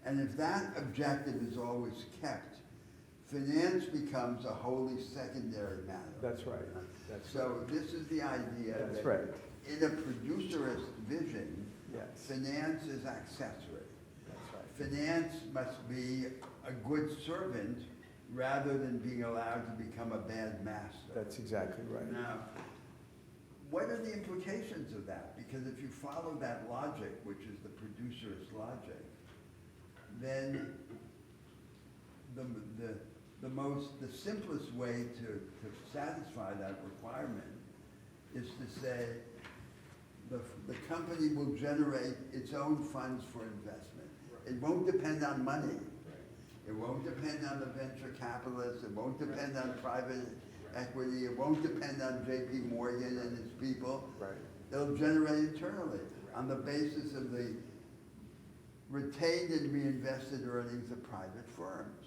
Speaker 2: And if that objective is always kept, finance becomes a wholly secondary matter.
Speaker 1: That's right. That's
Speaker 2: So this is the idea
Speaker 1: That's
Speaker 2: that
Speaker 1: right.
Speaker 2: in a producerist vision,
Speaker 1: Yes.
Speaker 2: finance is accessory.
Speaker 1: That's right.
Speaker 2: Finance must be a good servant rather than being allowed to become a bad master.
Speaker 1: That's exactly right.
Speaker 2: Now, what are the implications of that? Because if you follow that logic, which is the producerist logic, then the simplest way to satisfy that requirement is to say the company will generate its own funds for investment. It won't depend on money. It won't depend on the venture capitalists. It won't depend on private equity. It won't depend on J.P. Morgan and his people.
Speaker 1: Right.
Speaker 2: They'll generate internally on the basis of the retained and reinvested earnings of private firms.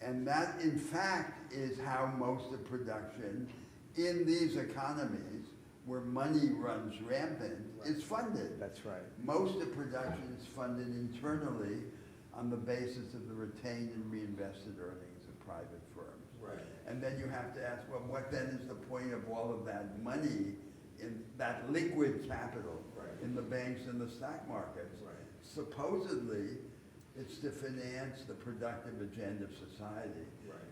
Speaker 2: And that, in fact, is how most of production in these economies where money runs rampant is funded.
Speaker 1: That's right.
Speaker 2: Most of production is funded internally on the basis of the retained and reinvested earnings of private firms.
Speaker 1: Right.
Speaker 2: And then you have to ask, well, what then is the point of all of that money in that liquid capital in the banks and the stock markets? Supposedly, it's to finance the productive agenda of society.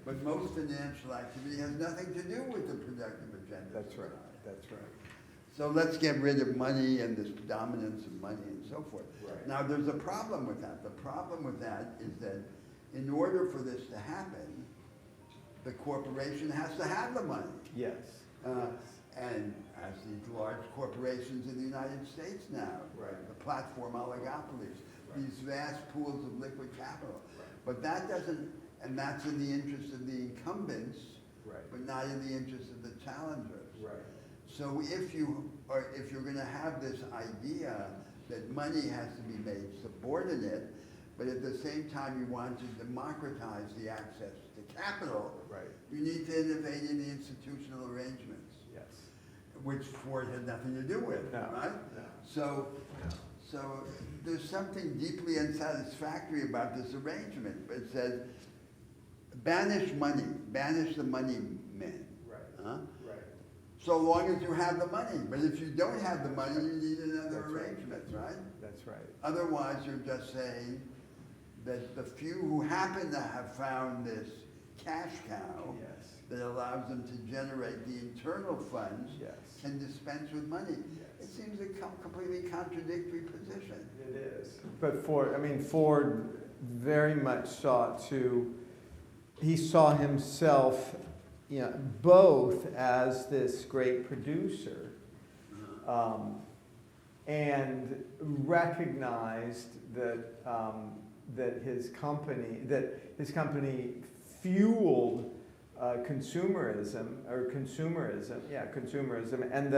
Speaker 2: But most financial activity has nothing to do with the productive agenda of
Speaker 1: That's
Speaker 2: society.
Speaker 1: right. That's right.
Speaker 2: So let's get rid of money and this dominance of money and so forth.
Speaker 1: Right.
Speaker 2: Now, there's a problem with that. The problem with that is that in order for this to happen, the corporation has to have the money.
Speaker 1: Yes.
Speaker 2: And as these large corporations in the United States now, the platform oligopolies, these vast pools of liquid capital. But that doesn't, and that's in the interest of the incumbents, but not in the interest of the challengers. So if you're going to have this idea that money has to be made subordinate, but at the same time you want to democratize the access to capital, you need to innovate in the institutional arrangements,
Speaker 1: Yes.
Speaker 2: which Ford had nothing to do with,
Speaker 1: No,
Speaker 2: right?
Speaker 1: no.
Speaker 2: So there's something deeply unsatisfactory about this arrangement. It says, banish money, banish the money men. Huh? So long as you have the money. But if you don't have the money, you need another arrangement, right?
Speaker 1: That's right.
Speaker 2: Otherwise, you're just saying that the few who happen to have found this cash cow
Speaker 1: Yes.
Speaker 2: that allows them to generate the internal funds
Speaker 1: Yes.
Speaker 2: can dispense with money. It seems a completely contradictory position.
Speaker 1: It is. But Ford very much he saw himself, both as this great producer and recognized that his company fueled consumerism, and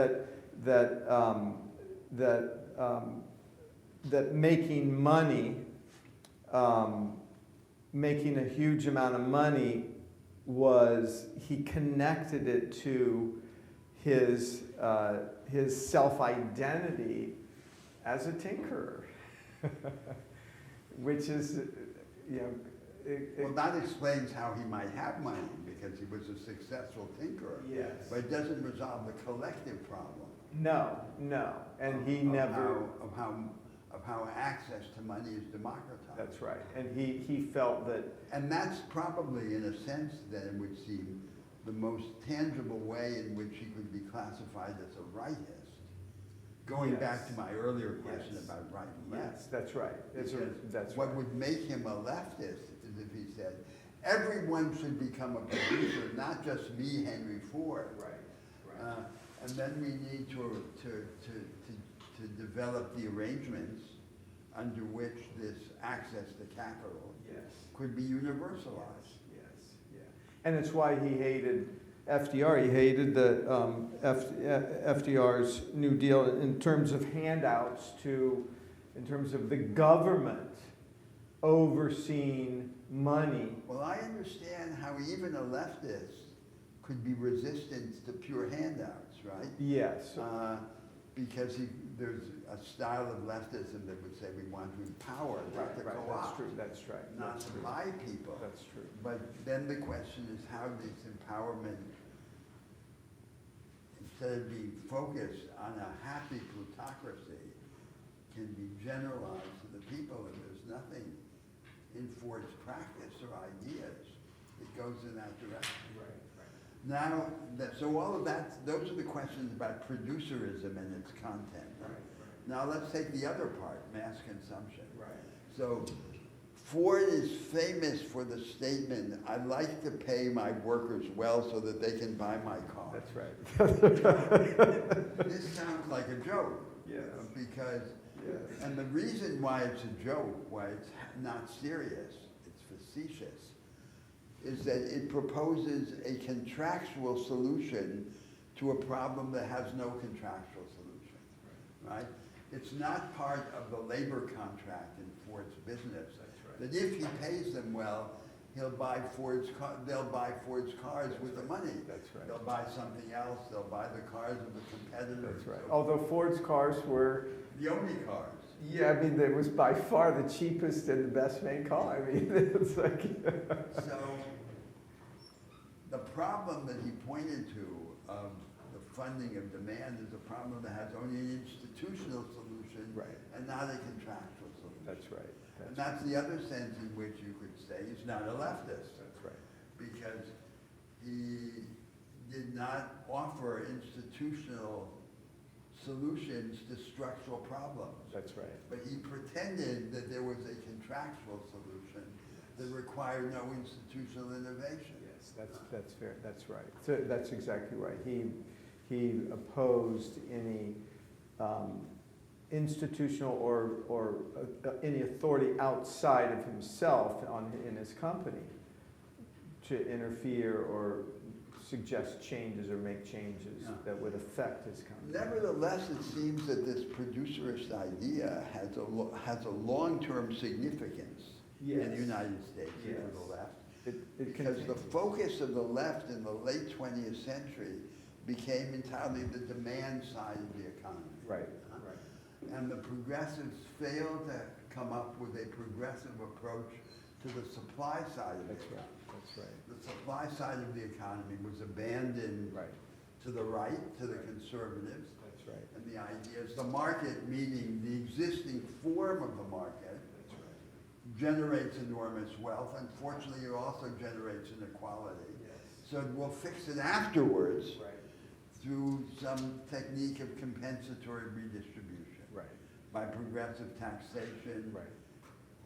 Speaker 1: that making money, making a huge amount of money, he connected it to his self-identity as a tinkerer, which is,
Speaker 2: Well, that explains how he might have money, because he was a successful tinkerer.
Speaker 1: yes.
Speaker 2: But it doesn't resolve the collective problem.
Speaker 1: No, and he
Speaker 2: of
Speaker 1: never.
Speaker 2: Of how access to money is democratized.
Speaker 1: That's right, and he felt that.
Speaker 2: And that's probably, in a sense, then it would seem, the most tangible way in which he could be classified as a rightist. Going back to my earlier question
Speaker 1: Yes.
Speaker 2: about right and left.
Speaker 1: Yes, that's right. That's
Speaker 2: What
Speaker 1: right.
Speaker 2: would make him a leftist is if he said, everyone should become a producer, not just me, Henry Ford.
Speaker 1: Right.
Speaker 2: And then we need to develop the arrangements under which this access to capital
Speaker 1: Yes.
Speaker 2: could be universalized.
Speaker 1: Yes. Yeah. And it's why he hated FDR. He hated the FDR's New Deal in terms of handouts in terms of the government overseeing money.
Speaker 2: Well, I understand how even a leftist could be resistant to pure handouts, right?
Speaker 1: Yes.
Speaker 2: Because there's a style of leftism that would say we want to empower, not to
Speaker 1: Right. That's
Speaker 2: co-opt,
Speaker 1: true. That's right.
Speaker 2: not
Speaker 1: That's
Speaker 2: to
Speaker 1: true.
Speaker 2: buy people.
Speaker 1: That's true.
Speaker 2: But then the question is how this empowerment, instead of being focused on a happy plutocracy, can be generalized to the people, and there's nothing in Ford's practice or ideas that goes in that direction. Now, so all of that, those are the questions about producerism and its content. Now let's take the other part, mass consumption. So Ford is famous for the statement, I like to pay my workers well so that they can buy my car.
Speaker 1: That's right.
Speaker 2: This sounds like a joke.
Speaker 1: Yes.
Speaker 2: Because,
Speaker 1: Yes.
Speaker 2: and the reason why it's a joke, why it's not serious, it's facetious, is that it proposes a contractual solution to a problem that has no contractual solution, right? It's not part of the labor contract in Ford's business. That if he pays them well, they'll buy Ford's cars with the money.
Speaker 1: That's right.
Speaker 2: They'll buy something else, they'll buy the cars of the competitors.
Speaker 1: That's right. Although Ford's cars were,
Speaker 2: The only cars.
Speaker 1: yeah, I mean, it was by far the cheapest and the best made car. I mean, it's like.
Speaker 2: So, the problem that he pointed to of the funding of demand is a problem that has only an institutional solution
Speaker 1: Right.
Speaker 2: and not a contractual solution.
Speaker 1: That's right.
Speaker 2: And that's the other sense in which you could say he's not a leftist,
Speaker 1: That's right.
Speaker 2: because he did not offer institutional solutions to structural problems.
Speaker 1: That's right.
Speaker 2: But he pretended that there was a contractual solution that required no institutional innovation.
Speaker 1: Yes, that's fair. That's right. So that's exactly right. He opposed any institutional or any authority outside of himself in his company to interfere or suggest changes or make changes that would affect his company.
Speaker 2: Nevertheless, it seems that this producerist idea has a long-term significance in the United States and
Speaker 1: Yes.
Speaker 2: to the left.
Speaker 1: It
Speaker 2: Because the
Speaker 1: continues.
Speaker 2: focus of the left in the late 20th century became entirely the demand side of the economy.
Speaker 1: Right.
Speaker 2: And the progressives failed to come up with a progressive approach to the supply side of the
Speaker 1: That's right.
Speaker 2: economy.
Speaker 1: That's right.
Speaker 2: The supply side of the economy was abandoned
Speaker 1: Right.
Speaker 2: to the right, to the conservatives.
Speaker 1: That's right.
Speaker 2: And the idea is the market, meaning the existing form of the market,
Speaker 1: That's right.
Speaker 2: generates enormous wealth. Unfortunately, it also generates inequality.
Speaker 1: Yes.
Speaker 2: So we'll fix it afterwards
Speaker 1: Right.
Speaker 2: through some technique of compensatory redistribution
Speaker 1: Right.
Speaker 2: by progressive taxation
Speaker 1: Right.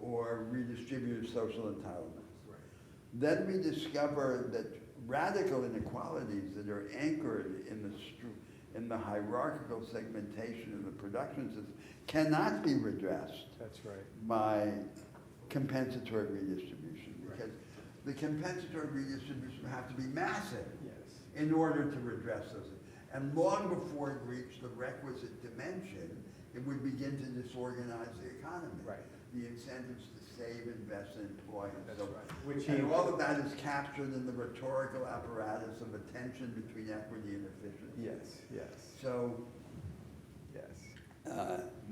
Speaker 2: or redistributive social entitlements.
Speaker 1: Right.
Speaker 2: Then we discover that radical inequalities that are anchored in the hierarchical segmentation of the production system cannot be redressed
Speaker 1: That's right.
Speaker 2: by compensatory redistribution, because the compensatory redistribution would have to be massive
Speaker 1: Yes.
Speaker 2: in order to redress those. And long before it reached the requisite dimension, it would begin to disorganize the economy.
Speaker 1: Right.
Speaker 2: The incentives to save, invest, and employ. And
Speaker 1: That's
Speaker 2: so-
Speaker 1: right. Which
Speaker 2: And all of that is captured in the rhetorical apparatus of a tension between equity and efficiency.
Speaker 1: Yes, yes,
Speaker 2: So
Speaker 1: yes.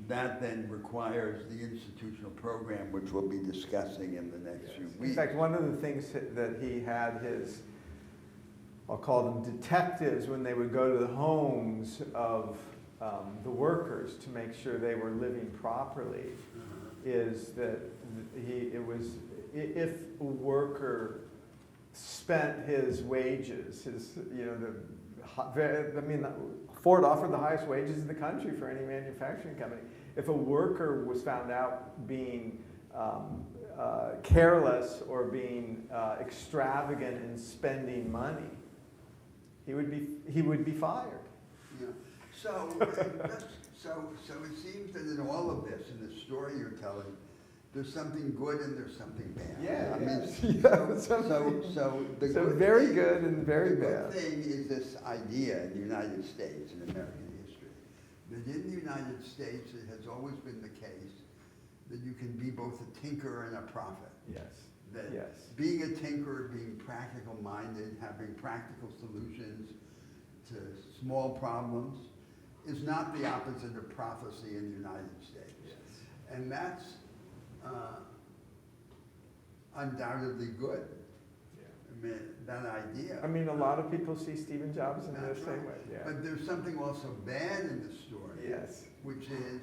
Speaker 2: that then requires the institutional program, which we'll be discussing in the next few
Speaker 1: In
Speaker 2: weeks.
Speaker 1: fact, one of the things that he had his, I'll call them detectives, when they would go to the homes of the workers to make sure they were living properly, is that if a worker spent his wages, Ford offered the highest wages in the country for any manufacturing company. If a worker was found out being careless or being extravagant in spending money, he would be fired.
Speaker 2: Yeah. So it seems that in all of this, in the story you're telling, there's something good and there's something bad.
Speaker 1: Yeah,
Speaker 2: I mean,
Speaker 1: yes.
Speaker 2: so the
Speaker 1: So
Speaker 2: good
Speaker 1: very
Speaker 2: thing-
Speaker 1: good and very
Speaker 2: the
Speaker 1: bad.
Speaker 2: good thing is this idea in the United States, in American history, that in the United States it has always been the case that you can be both a tinker and a prophet.
Speaker 1: Yes,
Speaker 2: That
Speaker 1: yes.
Speaker 2: being a tinker, being practical minded, having practical solutions to small problems is not the opposite of prophecy in the United States.
Speaker 1: Yes.
Speaker 2: And that's undoubtedly good. I mean, that idea.
Speaker 1: I mean, a lot of people see Stephen Jobs in the
Speaker 2: That's
Speaker 1: same
Speaker 2: right.
Speaker 1: way, yeah.
Speaker 2: But there's something also bad in the story.
Speaker 1: Yes,
Speaker 2: Which is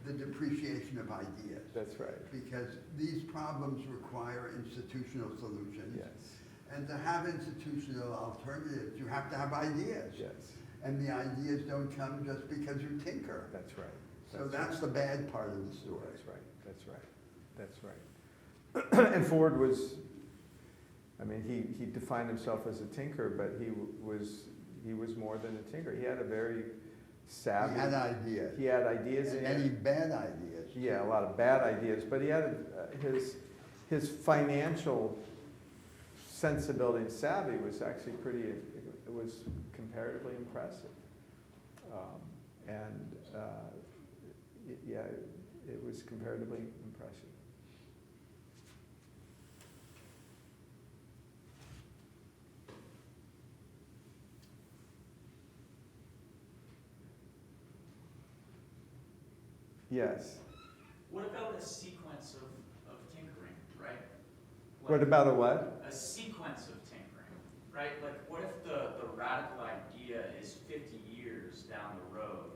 Speaker 2: the depreciation of ideas.
Speaker 1: that's right,
Speaker 2: Because these problems require institutional solutions.
Speaker 1: yes,
Speaker 2: And to have institutional alternatives, you have to have ideas.
Speaker 1: yes,
Speaker 2: And the ideas don't come just because you tinker.
Speaker 1: that's right.
Speaker 2: So that's the bad part of the story.
Speaker 1: That's right, that's right, that's right. And Ford was, I mean, he defined himself as a tinker, but he was more than a tinker. He had a very savvy.
Speaker 2: He had ideas.
Speaker 1: He had ideas.
Speaker 2: And any bad ideas. too.
Speaker 1: Yeah, a lot of bad ideas, but he had his financial sensibility and savvy was actually it was comparatively impressive. Yeah, it was comparatively impressive. Yes.
Speaker 5: What about a sequence of tinkering, right?
Speaker 1: What about a what?
Speaker 5: A sequence of tinkering, right? Like, what if the radical idea is 50 years down the road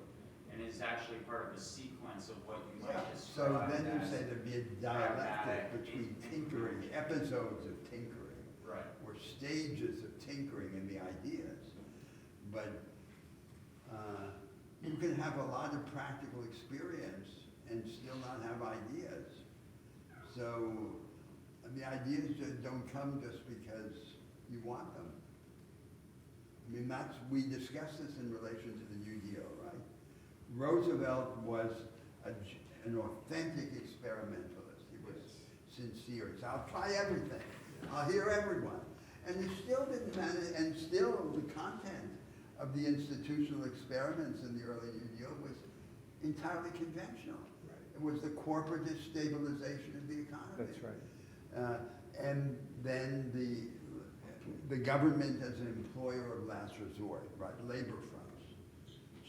Speaker 5: and is actually part of a sequence of what you might
Speaker 2: So
Speaker 5: describe
Speaker 2: then you
Speaker 5: as-
Speaker 2: say there'd be a dialectic between tinkering, episodes of tinkering,
Speaker 5: Right.
Speaker 2: or stages of tinkering in the ideas. But you can have a lot of practical experience and still not have ideas. So the ideas just don't come just because you want them. I mean, we discussed this in relation to the New Deal, right? Roosevelt was an authentic experimentalist. He was sincere. He said, I'll try everything. I'll hear everyone. And he still didn't manage, and still the content of the institutional experiments in the early New Deal was entirely conventional.
Speaker 1: Right.
Speaker 2: It was the corporatist stabilization of the economy.
Speaker 1: That's right.
Speaker 2: And then the government as an employer of last resort, right, labor fronts.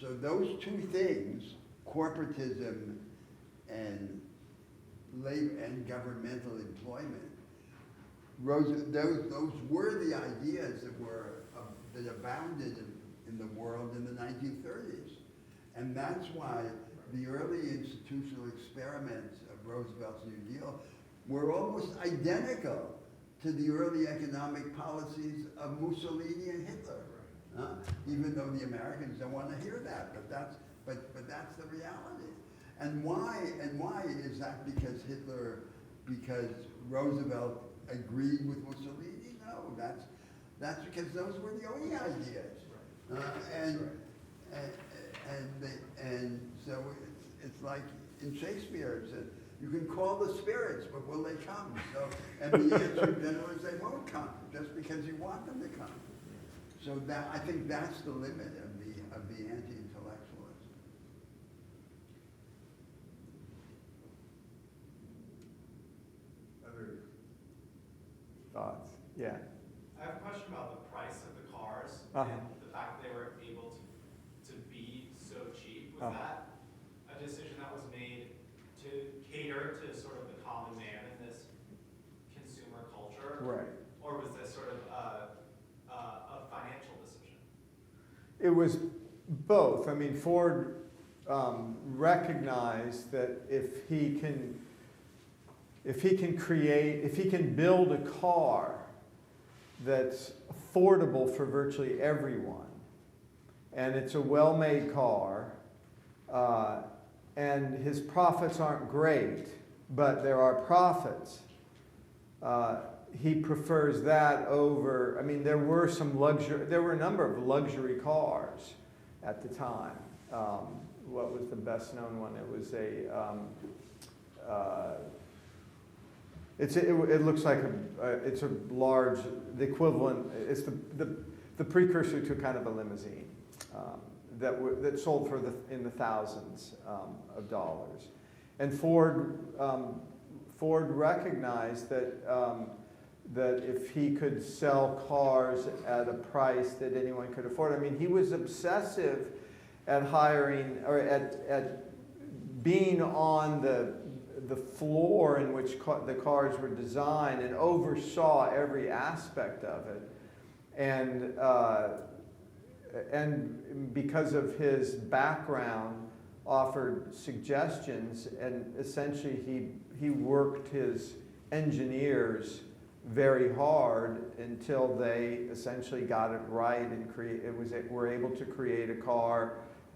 Speaker 2: So those two things, corporatism and labor and governmental employment, those were the ideas that abounded in the world in the 1930s. And that's why the early institutional experiments of Roosevelt's New Deal were almost identical to the early economic policies of Mussolini and Hitler. Even though the Americans don't want to hear that, but that's the reality. And why is that? Because Roosevelt agreed with Mussolini? No, that's because those were the only ideas. And so it's like in Shakespeare, You can call the spirits, but will they come? So, and the answer generally is they won't come, just because you want them to come. So that, I think that's the limit of the anti-intellectualism.
Speaker 1: Other thoughts? Yeah.
Speaker 6: I have a question about the price of the cars
Speaker 1: Uh-huh.
Speaker 6: and the fact that they were able to be so cheap. Was
Speaker 1: Uh-huh.
Speaker 6: that a decision that was made to cater to sort of the common man in this consumer culture?
Speaker 1: Right.
Speaker 6: Or was this sort of a financial decision?
Speaker 1: It was both. I mean, Ford recognized that if he can build a car that's affordable for virtually everyone, and it's a well-made car, and his profits aren't great, but there are profits. He prefers that over. I mean, there were a number of luxury cars at the time. What was the best known one? It was it looks like it's a large, the equivalent. It's the precursor to kind of a limousine that sold in the thousands of dollars. And Ford recognized that if he could sell cars at a price that anyone could afford. I mean, he was obsessive at hiring, or at being on the floor in which the cars were designed, and oversaw every aspect of it. And because of his background, offered suggestions, and essentially he worked his engineers very hard until they essentially got it right and were able to create a car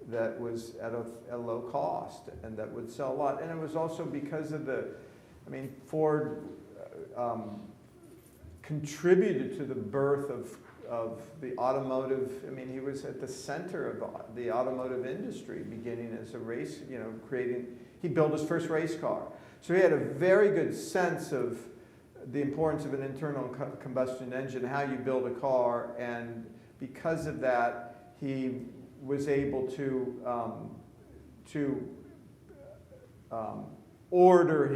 Speaker 1: that was at a low cost and that would sell a lot. And it was also because of Ford contributed to the birth of the automotive. I mean, he was at the center of the automotive industry, beginning as a race, he built his first race car. So he had a very good sense of the importance of an internal combustion engine, how you build a car, and because of that, he was able to order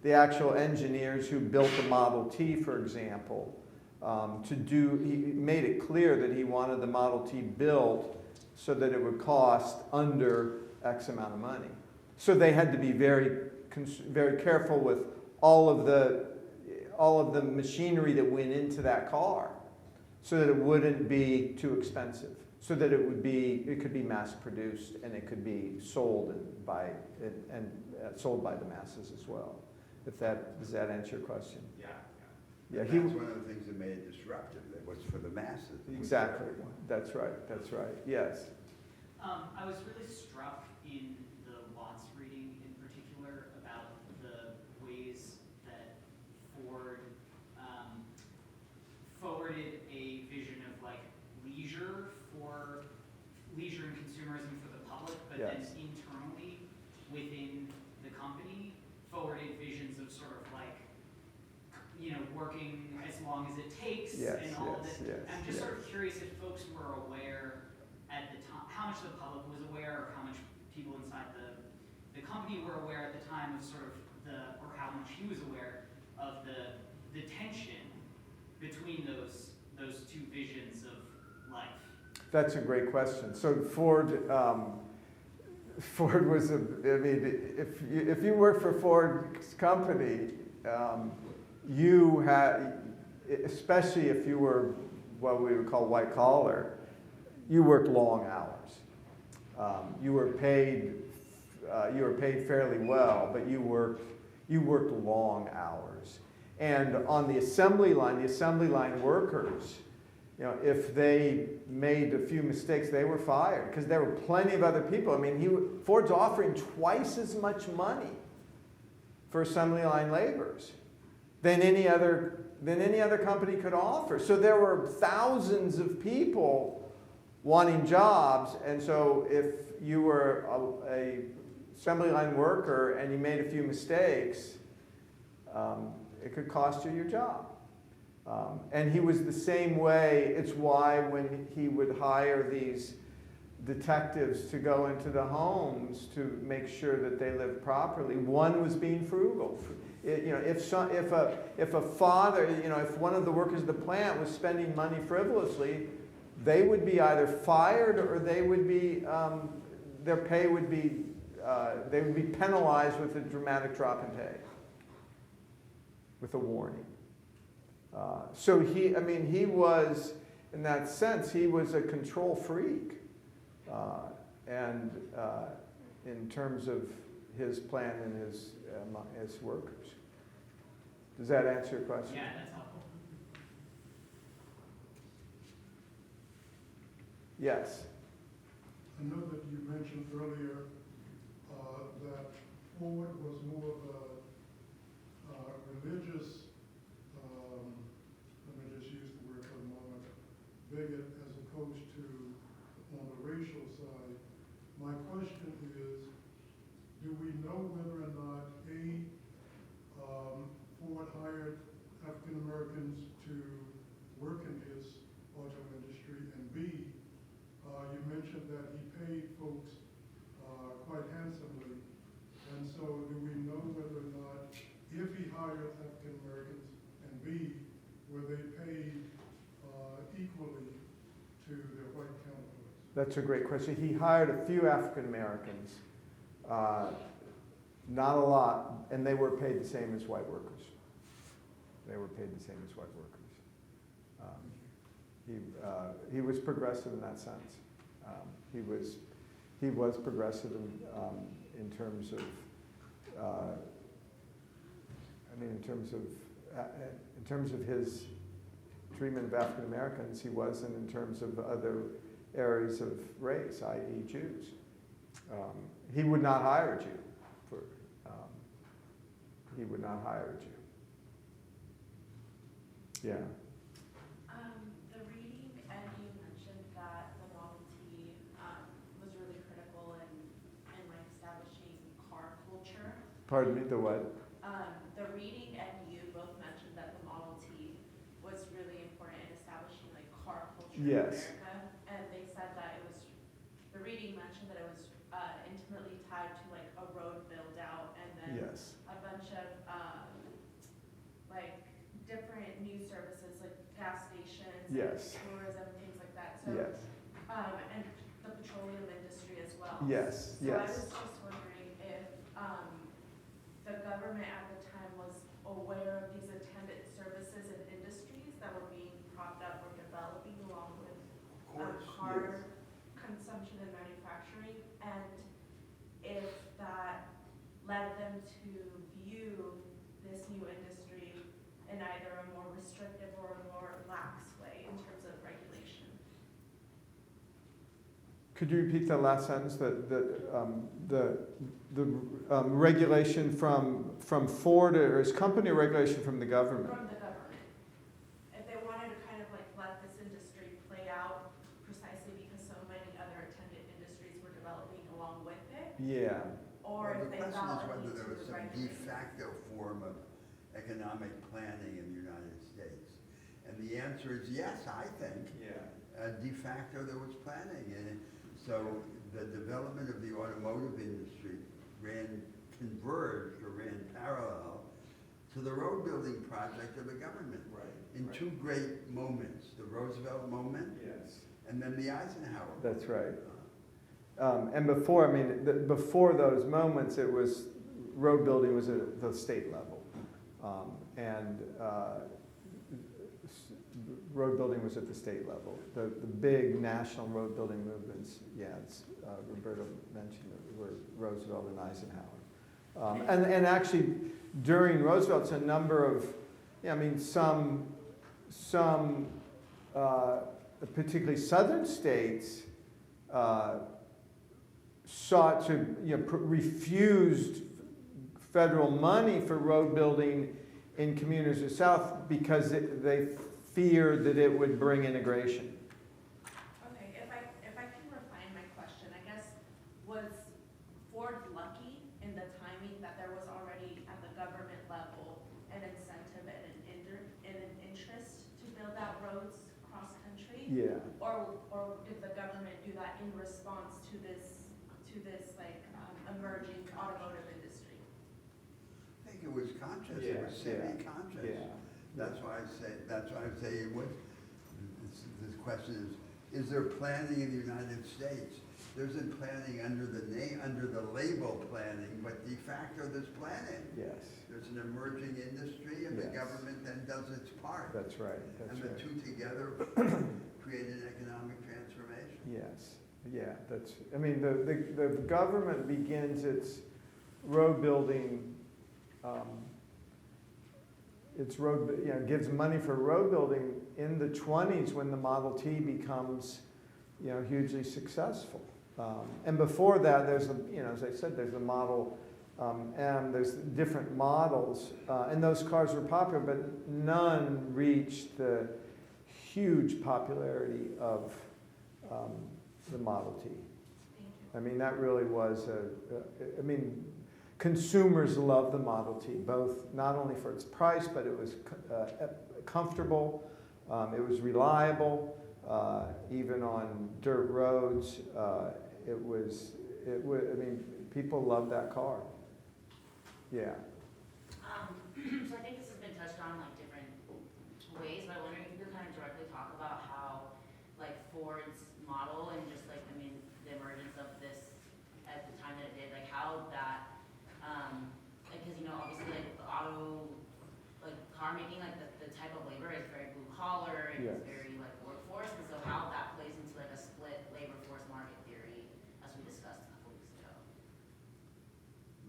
Speaker 1: the actual engineers who built the Model T, for example, he made it clear that he wanted the Model T built so that it would cost under X amount of money. So they had to be very, very careful with all of the machinery that went into that car, so that it wouldn't be too expensive, so that it could be mass produced, and it could be sold sold by the masses as well. Does that answer your question?
Speaker 6: Yeah.
Speaker 1: Yeah,
Speaker 2: That's one of the things that made it disruptive. It was for the masses.
Speaker 1: Exactly. That's right. Yes.
Speaker 7: I was really struck in the Watts reading in particular about the ways that Ford forwarded a vision of like leisure and consumerism for the public, but
Speaker 1: Yes.
Speaker 7: then internally within the company forwarded visions of sort of like, working as long as it takes
Speaker 1: Yes,
Speaker 7: and all of
Speaker 1: yes,
Speaker 7: it.
Speaker 1: yes,
Speaker 7: I'm just
Speaker 1: yes.
Speaker 7: sort of curious if folks were aware at the time, how much the public was aware, or how much people inside the company were aware at the time of sort of or how much he was aware of the tension between those two visions of life.
Speaker 1: That's a great question. So Ford was if you work for Ford's company, you had, especially if you were what we would call white collar, you worked long hours. You were paid fairly well, but you worked long hours. And on the assembly line workers, if they made a few mistakes, they were fired, because there were plenty of other people. I mean, Ford's offering twice as much money for assembly line laborers than any other company could offer. So there were thousands of people wanting jobs, and so if you were assembly line worker and you made a few mistakes, it could cost you your job. And he was the same way. It's why when he would hire these detectives to go into the homes to make sure that they lived properly, one was being frugal. If a father, if one of the workers of the plant was spending money frivolously, they would be either fired or they would be, their pay would be, they would be penalized with a dramatic drop in pay, with a warning. So he was, in that sense, he was a control freak. And in terms of his plan and his workers. Does that answer your question?
Speaker 7: Yeah, that's helpful.
Speaker 1: Yes.
Speaker 4: I know that you mentioned earlier that Ford was more of a religious, let me just use the word for a moment, bigot as opposed to on the racial side. My question is, do we know whether or not Ford hired African Americans to work in his auto industry, and B, you mentioned that he paid folks quite handsomely, and so do we know whether or not, if he hired African Americans, and B, were they paid equally to their white counterparts?
Speaker 1: That's a great question. He hired a few African Americans, not a lot, and they were paid the same as white workers. They were paid the same as white workers. He was progressive in that sense. He was progressive in terms of, in terms of his treatment of African Americans. He wasn't in terms of other areas of race, i.e. Jews. He would not hire a Jew. He would not hire a Jew. Yeah.
Speaker 8: The reading, and you mentioned that the Model T was really critical in like establishing car culture.
Speaker 1: Pardon me, the what?
Speaker 8: The reading and you both mentioned that the Model T was really important in establishing like car culture
Speaker 1: Yes.
Speaker 8: in America. And they said that it was, the reading mentioned that it was intimately tied to like a road build out and then
Speaker 1: Yes.
Speaker 8: a bunch of like different news services like gas stations,
Speaker 1: Yes.
Speaker 8: tourism, things like that. So,
Speaker 1: Yes.
Speaker 8: and the petroleum industry as well.
Speaker 1: Yes.
Speaker 8: So I
Speaker 1: Yes.
Speaker 8: was just wondering if the government at the time was aware of these attendant services and industries that were being propped up or developing along with car consumption and manufacturing, and if that led them to view this new industry in either a more restrictive or a more lax way in terms of regulation.
Speaker 1: Could you repeat that last sentence? The regulation from Ford or his company, or regulation from the government?
Speaker 8: From the government. If they wanted to kind of like let this industry play out precisely because so many other attendant industries were developing along with it,
Speaker 1: Yeah.
Speaker 8: or
Speaker 2: Well,
Speaker 8: if they
Speaker 2: the question
Speaker 8: felt
Speaker 2: is
Speaker 8: a
Speaker 2: whether
Speaker 8: need
Speaker 2: there
Speaker 8: to
Speaker 2: was some de
Speaker 8: regulate.
Speaker 2: facto form of economic planning in the United States. And the answer is yes, I think.
Speaker 1: Yeah.
Speaker 2: De facto there was planning, and so the development of the automotive industry converged or ran parallel to the road building project of the government.
Speaker 1: Right.
Speaker 2: In two great moments, the Roosevelt moment
Speaker 1: Yes.
Speaker 2: and then the Eisenhower.
Speaker 1: That's right. And before, before those moments, it was, road building was at the state level. Road building was at the state level. The big national road building movements, Roberto mentioned it, were Roosevelt and Eisenhower. And actually, during Roosevelt's, a number of, some particularly southern states sought to, refused federal money for road building in communities of the South because they feared that it would bring integration.
Speaker 8: Okay, if I can refine my question, I guess, was Ford lucky in the timing that there was already at the government level an incentive and an interest to build out roads cross-country?
Speaker 1: Yeah,
Speaker 8: Or did the government do that in response to this like emerging automotive industry?
Speaker 2: I think it was conscious, it was
Speaker 1: Yeah, yeah,
Speaker 2: semi-conscious.
Speaker 1: yeah.
Speaker 2: That's why I say it was, this question is there planning in the United States? There isn't planning under the label planning, but de facto there's planning.
Speaker 1: Yes,
Speaker 2: There's an emerging industry and the
Speaker 1: Yes.
Speaker 2: government then does its part.
Speaker 1: that's right, that's
Speaker 2: And the
Speaker 1: right.
Speaker 2: two together create an economic transformation.
Speaker 1: Yes, yeah, that's, I mean, the government begins its road building, gives money for road building in the 20s when the Model T becomes, hugely successful. And before that, there's, as I said, there's the Model M, there's different models, and those cars were popular, but none reached the huge popularity of the Model T.
Speaker 8: Thank you.
Speaker 1: I mean, that really was consumers love the Model T, both not only for its price, but it was comfortable, it was reliable, even on dirt roads. People loved that car. Yeah.
Speaker 9: So I think this has been touched on like different ways, but I wonder if you could kind of directly talk about how like Ford's model and just like, the emergence of this at the time that it did, like how that, because obviously like the auto, like car making, like the type of labor is very blue collar and
Speaker 1: Yes.
Speaker 9: it's very like workforce, and so how that plays into like a split labor force market theory as we discussed a couple weeks ago.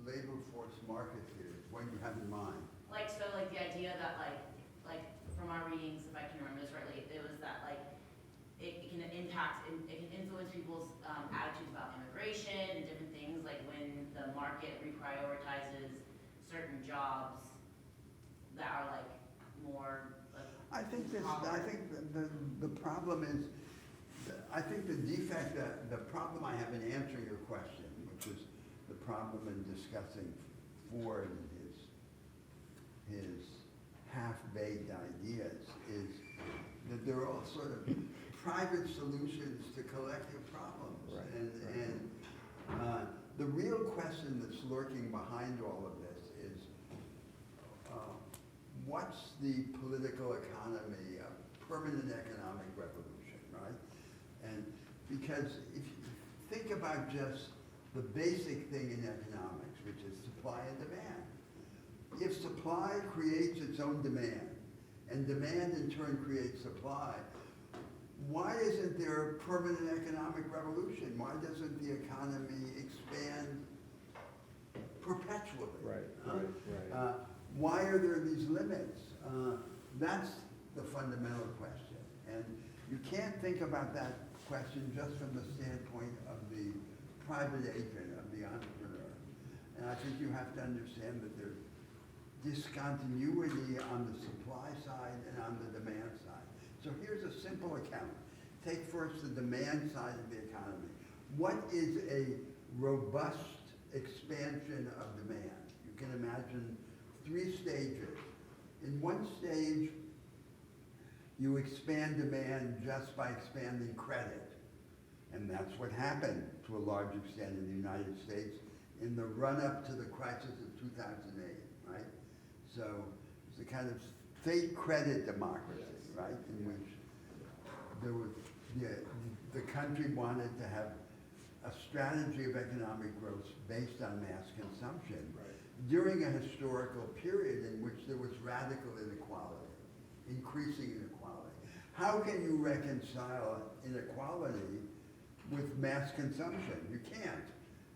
Speaker 2: Labor force market theory, what do you have in mind?
Speaker 9: Like, so like the idea that like from our readings, if I can remember this rightly, it was that like it can impact, it can influence people's attitudes about immigration and different things, like when the market reprioritizes certain jobs that are like more like.
Speaker 2: I think the problem is, I think the defect, the problem I have in answering your question, which is the problem in discussing Ford and his half-baked ideas, is that they're all sort of private solutions to collective problems.
Speaker 1: Right,
Speaker 2: And the real question that's lurking behind all of this is, what's the political economy of permanent economic revolution, right? And because if you think about just the basic thing in economics, which is supply and demand. If supply creates its own demand, and demand in turn creates supply, why isn't there a permanent economic revolution? Why doesn't the economy expand perpetually?
Speaker 1: Right.
Speaker 2: Why are there these limits? That's the fundamental question. And you can't think about that question just from the standpoint of the private agent, of the entrepreneur. And I think you have to understand that there's discontinuity on the supply side and on the demand side. So here's a simple account. Take first the demand side of the economy. What is a robust expansion of demand? You can imagine 3 stages. In one stage, you expand demand just by expanding credit. And that's what happened to a large extent in the United States in the run-up to the crisis of 2008, right? So it's a kind of fake credit democracy, right? In which there was, the country wanted to have a strategy of economic growth based on mass consumption during a historical period in which there was radical inequality, increasing inequality. How can you reconcile inequality with mass consumption? You can't.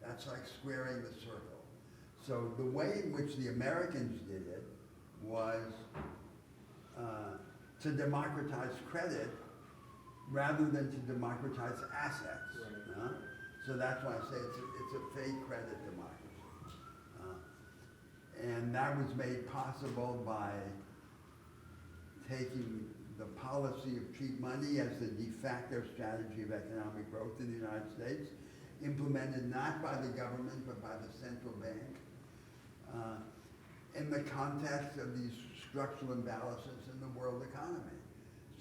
Speaker 2: That's like squaring the circle. So the way in which the Americans did it was to democratize credit rather than to democratize assets. So that's why I say it's a fake credit democracy. And that was made possible by taking the policy of cheap money as the de facto strategy of economic growth in the United States implemented not by the government but by the central bank, in the context of these structural imbalances in the world economy.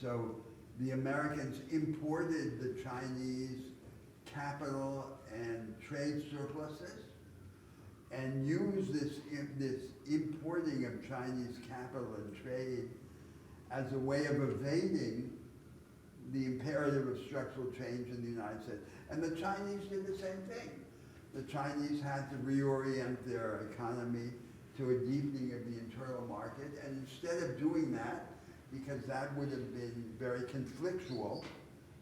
Speaker 2: So the Americans imported the Chinese capital and trade surpluses and used this importing of Chinese capital and trade as a way of evading the imperative of structural change in the United States. And the Chinese did the same thing. The Chinese had to reorient their economy to a deepening of the internal market, and instead of doing that, because that would have been very conflictual,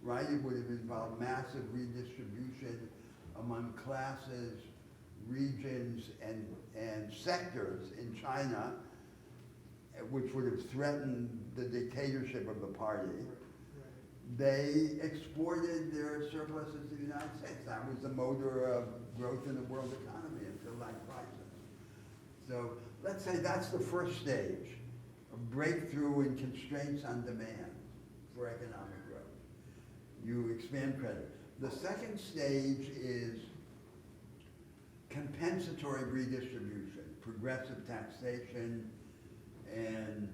Speaker 2: right? It would have involved massive redistribution among classes, regions, and sectors in China, which would have threatened the dictatorship of the party. They exported their surpluses to the United States. That was the motor of growth in the world economy until that crisis. So let's say that's the first stage, a breakthrough in constraints on demand for economic growth. You expand credit. The second stage is compensatory redistribution, progressive taxation, and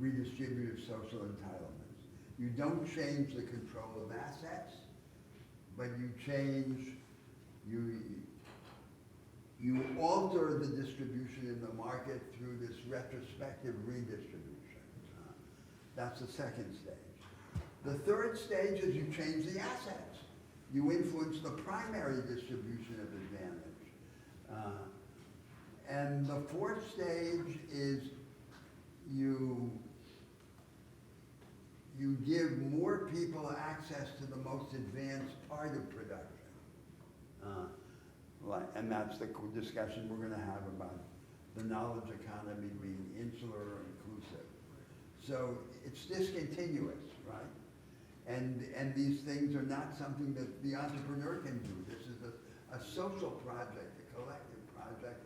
Speaker 2: redistributive social entitlements. You don't change the control of assets, but you alter the distribution in the market through this retrospective redistribution. That's the second stage. The third stage is you change the assets. You influence the primary distribution of advantage. And the fourth stage is you give more people access to the most advanced part of production. And that's the discussion we're going to have about the knowledge economy being insular or inclusive. So it's discontinuous, right? And these things are not something that the entrepreneur can do. This is a social project, a collective project,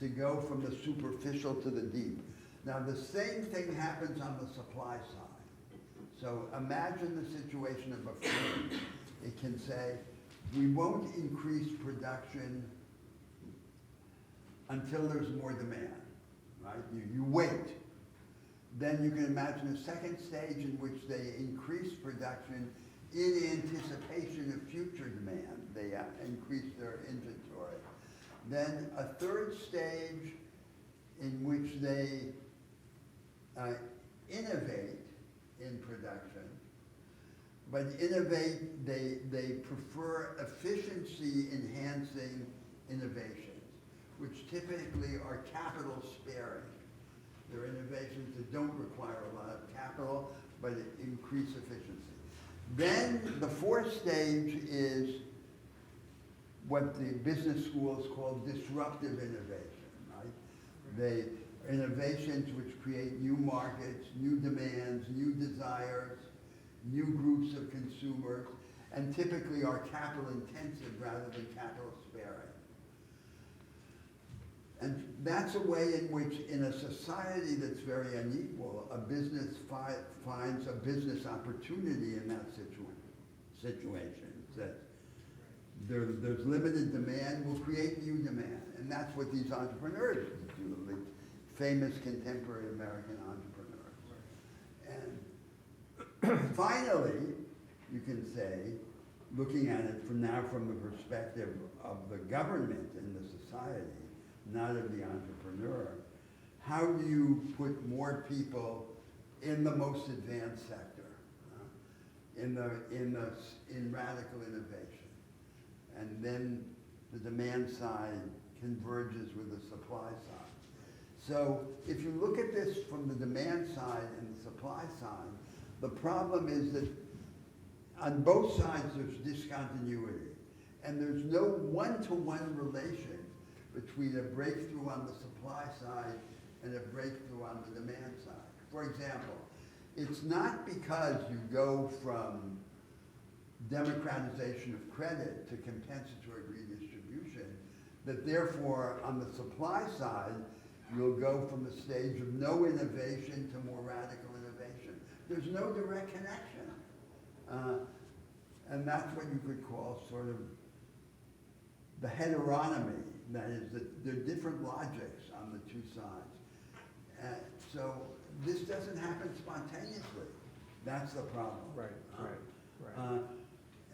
Speaker 2: to go from the superficial to the deep. Now the same thing happens on the supply side. So imagine the situation of a firm. It can say, we won't increase production until there's more demand, right? You wait. Then you can imagine a second stage in which they increase production in anticipation of future demand. They increase their inventory. Then a third stage in which they innovate in production, but innovate, they prefer efficiency enhancing innovations, which typically are capital sparing. They're innovations that don't require a lot of capital, but increase efficiency. Then the fourth stage is what the business schools call disruptive innovation, right? Innovations which create new markets, new demands, new desires, new groups of consumers, and typically are capital intensive rather than capital sparing. And that's a way in which, in a society that's very unequal, a business finds a business opportunity in that situation. That there's limited demand, we'll create new demand. And that's what these entrepreneurs do, the famous contemporary American entrepreneurs. And finally, you can say, looking at it from the perspective of the government and the society, not of the entrepreneur, how do you put more people in the most advanced sector, in radical innovation? And then the demand side converges with the supply side. So if you look at this from the demand side and the supply side, the problem is that on both sides there's discontinuity. And there's no one-to-one relation between a breakthrough on the supply side and a breakthrough on the demand side. For example, it's not because you go from democratization of credit to compensatory redistribution that therefore on the supply side you'll go from a stage of no innovation to more radical innovation. There's no direct connection. And that's what you could call sort of the heteronomy, that is, there are different logics on the two sides. And so this doesn't happen spontaneously. That's the problem.
Speaker 1: Right.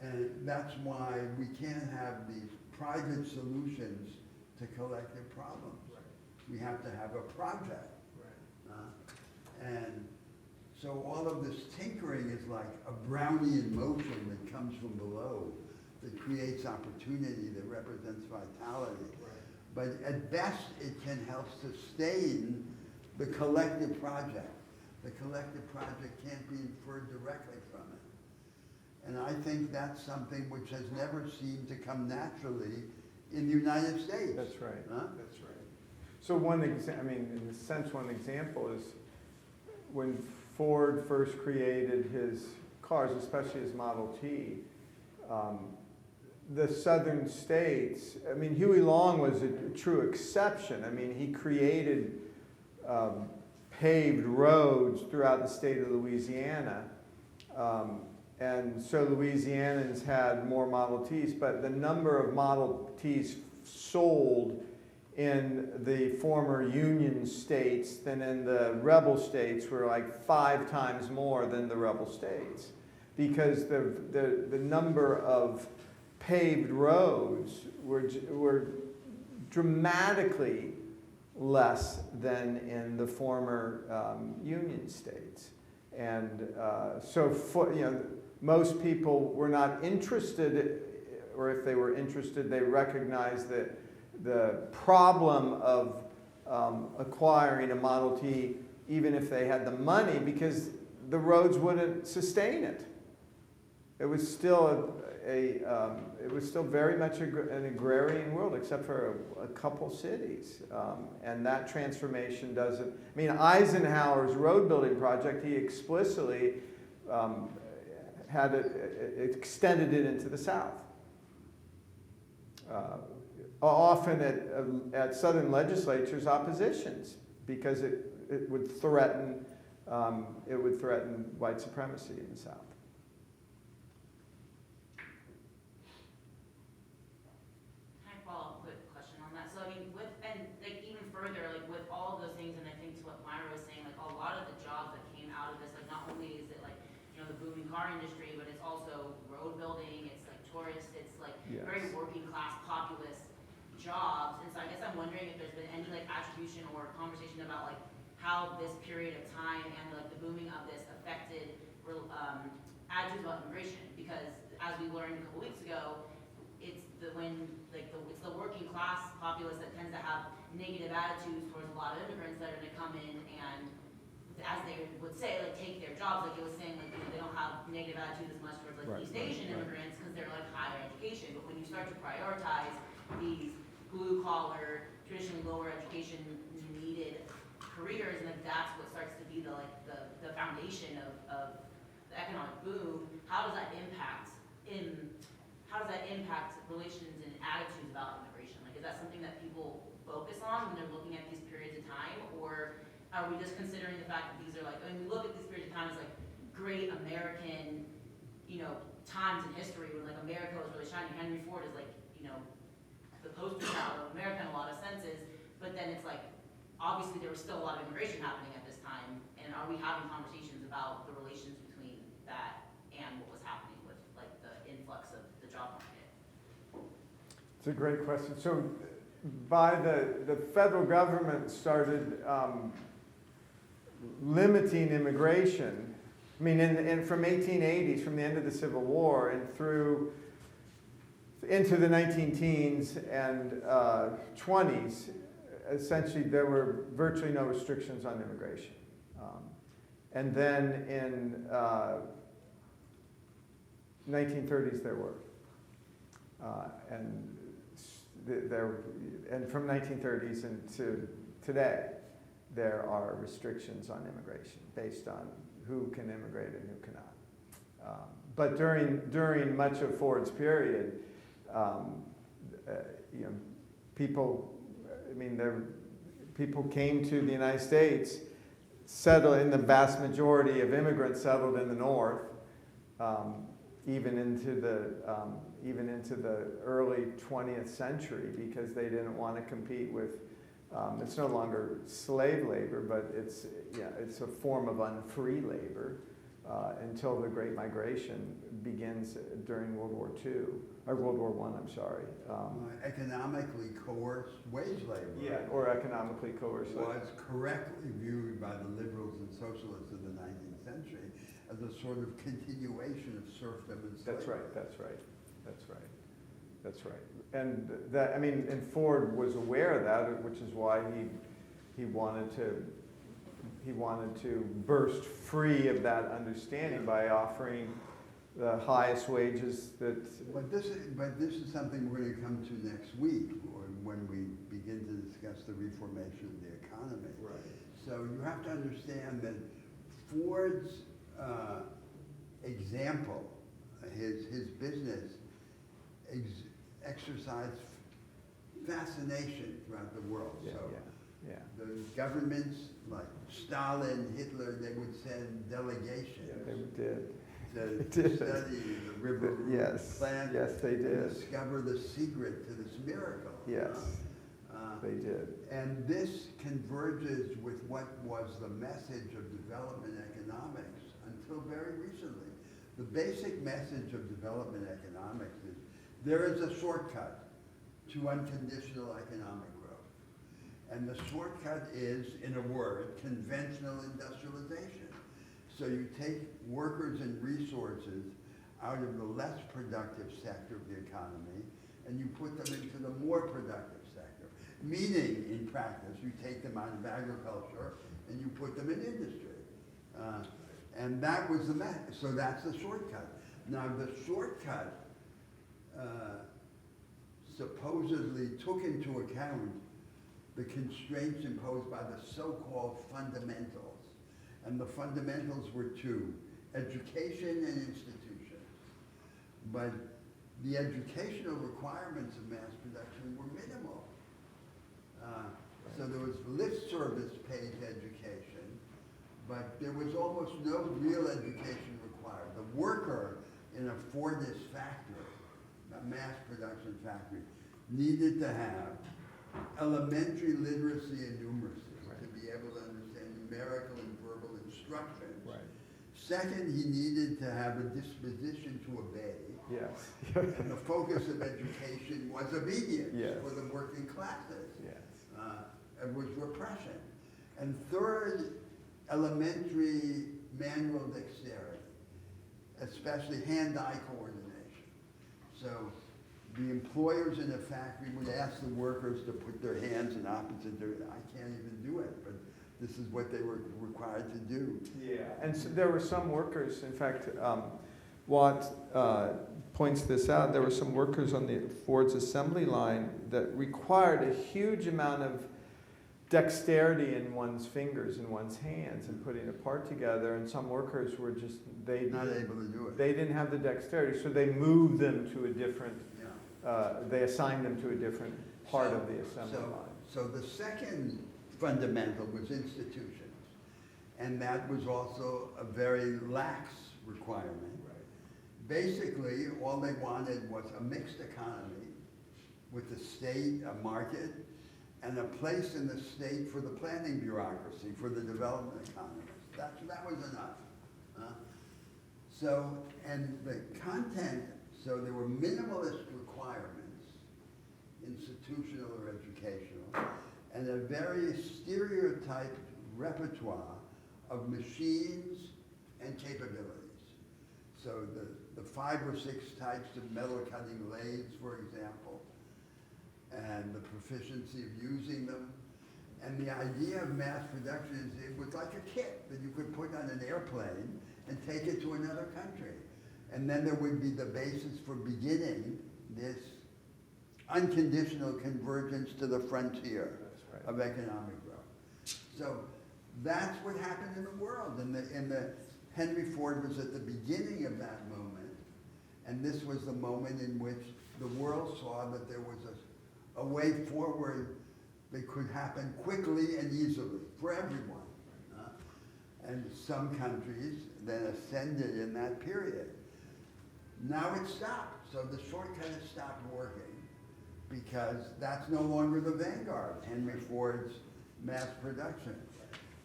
Speaker 2: And that's why we can't have these private solutions to collective problems. We have to have a project. And so all of this tinkering is like a Brownian motion that comes from below, that creates opportunity, that represents vitality. But at best, it can help sustain the collective project. The collective project can't be inferred directly from it. And I think that's something which has never seemed to come naturally in the United States.
Speaker 1: That's right.
Speaker 2: Huh?
Speaker 1: That's right. So one in a sense, one example is when Ford first created his cars, especially his Model T, the southern states, I mean, Huey Long was a true exception. I mean, he created paved roads throughout the state of Louisiana. And so Louisianans had more Model Ts, but the number of Model Ts sold in the former Union states than in the rebel states were like 5 times more than the rebel states, because the number of paved roads were dramatically less than in the former Union states. And most people were not interested, or if they were interested, they recognized that the problem of acquiring a Model T, even if they had the money, because the roads wouldn't sustain it. It was still it was still very much an agrarian world, except for a couple cities. And that transformation doesn't, I mean, Eisenhower's road building project, he explicitly had extended it into the South. Often at Southern legislatures, oppositions, because it would threaten white supremacy in the South.
Speaker 9: Can I follow up with a question on that? So I mean, even further, like with all of those things, and I think to what Myra was saying, like a lot of the jobs that came out of this, like not only is it like, the booming car industry, but it's also road building, it's like tourists, it's like very working class, populist jobs. And so I guess I'm wondering if there's been any like attribution or conversation about like how this period of time and like the booming of this affected attitudes about immigration, because as we learned a couple weeks ago, it's the working class populace that tends to have negative attitudes towards a lot of immigrants that are going to come in and, as they would say, like take their jobs. Like it was saying, like they don't have negative attitudes as much towards like East Asian immigrants because they're like higher education. But when you start to prioritize these blue collar, traditionally lower education needed careers, and like that's what starts to be the foundation of the economic boom. How does that impact relations and attitudes about immigration? Like, is that something that people focus on when they're looking at these periods of time, or are we just considering the fact that these are like, I mean, we look at these periods of time as like great American, times in history when like America was really shining. Henry Ford is like, the poster child of America in a lot of senses, but then it's like, obviously there was still a lot of immigration happening at this time, and are we having conversations about the relations between that and what was happening with like the influx of the job market?
Speaker 1: It's a great question. So by the federal government started limiting immigration, I mean, and from 1880s, from the end of the Civil War and through into the 19-teens and 20s, essentially there were virtually no restrictions on immigration. And then in 1930s there were. And from 1930s into today, there are restrictions on immigration based on who can immigrate and who cannot. But during much of Ford's period, people came to the United States, settled in the vast majority of immigrants settled in the North, even into the early 20th century, because they didn't want to compete with, it's no longer slave labor, but it's a form of unfree labor until the Great Migration begins during World War II, or World War I, I'm sorry.
Speaker 2: Economically coerced wage labor.
Speaker 1: Yeah, or economically coerced labor.
Speaker 2: Was correctly viewed by the liberals and socialists of the 19th century as a sort of continuation of serfdom and slavery.
Speaker 1: That's right, that's right, that's right, that's right. And that, I mean, and Ford was aware of that, which is why he wanted to burst free of that understanding by offering the highest wages that.
Speaker 2: But this is something we're going to come to next week, or when we begin to discuss the reformation of the economy.
Speaker 1: Right.
Speaker 2: So you have to understand that Ford's example, his business, exercised fascination throughout the world.
Speaker 1: Yeah,
Speaker 2: So
Speaker 1: yeah.
Speaker 2: the governments like Stalin, Hitler, they would send delegations
Speaker 1: They did.
Speaker 2: to
Speaker 1: did.
Speaker 2: study the river
Speaker 1: Yes,
Speaker 2: plant
Speaker 1: yes, they
Speaker 2: and
Speaker 1: did.
Speaker 2: discover the secret to this miracle.
Speaker 1: Yes, they did.
Speaker 2: And this converges with what was the message of development economics until very recently. The basic message of development economics is there is a shortcut to unconditional economic growth. And the shortcut is, in a word, conventional industrialization. So you take workers and resources out of the less productive sector of the economy and you put them into the more productive sector. Meaning, in practice, you take them out of agriculture and you put them in industry. And that was the method. So that's the shortcut. Now, the shortcut supposedly took into account the constraints imposed by the so-called fundamentals. And the fundamentals were two, education and institutions. But the educational requirements of mass production were minimal. So there was lip service paid to education, but there was almost no real education required. The worker in a Fordist factory, a mass production factory, needed to have elementary literacy and numeracy to be able to understand numerical and verbal instructions.
Speaker 1: Right.
Speaker 2: Second, he needed to have a disposition to obey.
Speaker 1: Yes.
Speaker 2: And the focus of education was obedience
Speaker 1: Yes.
Speaker 2: for the working classes.
Speaker 1: Yes.
Speaker 2: It was repression. And third, elementary manual dexterity, especially hand-eye coordination. So the employers in a factory would ask the workers to put their hands in opposite directions. I can't even do it, but this is what they were required to do.
Speaker 1: Yeah, and so there were some workers, in fact, Watt points this out, there were some workers on the Ford's assembly line that required a huge amount of dexterity in one's fingers and one's hands and putting a part together, and some workers were just,
Speaker 2: Not able to do it.
Speaker 1: they didn't have the dexterity, so they moved them to a different,
Speaker 2: Yeah.
Speaker 1: they assigned them to a different part of the assembly line.
Speaker 2: So the second fundamental was institutions. And that was also a very lax requirement. Basically, all they wanted was a mixed economy with the state, a market, and a place in the state for the planning bureaucracy, for the development economists. That was enough. So, and the content, so there were minimalist requirements, institutional or educational, and a very stereotyped repertoire of machines and capabilities. So the 5 or 6 types of metal cutting lathes, for example, and the proficiency of using them. And the idea of mass production is it was like a kit that you could put on an airplane and take it to another country. And then there would be the basis for beginning this unconditional convergence to the frontier of economic growth. So that's what happened in the world. And Henry Ford was at the beginning of that moment. And this was the moment in which the world saw that there was a way forward that could happen quickly and easily for everyone. And some countries then ascended in that period. Now it stopped, so the shortcut has stopped working because that's no longer the vanguard, Henry Ford's mass production.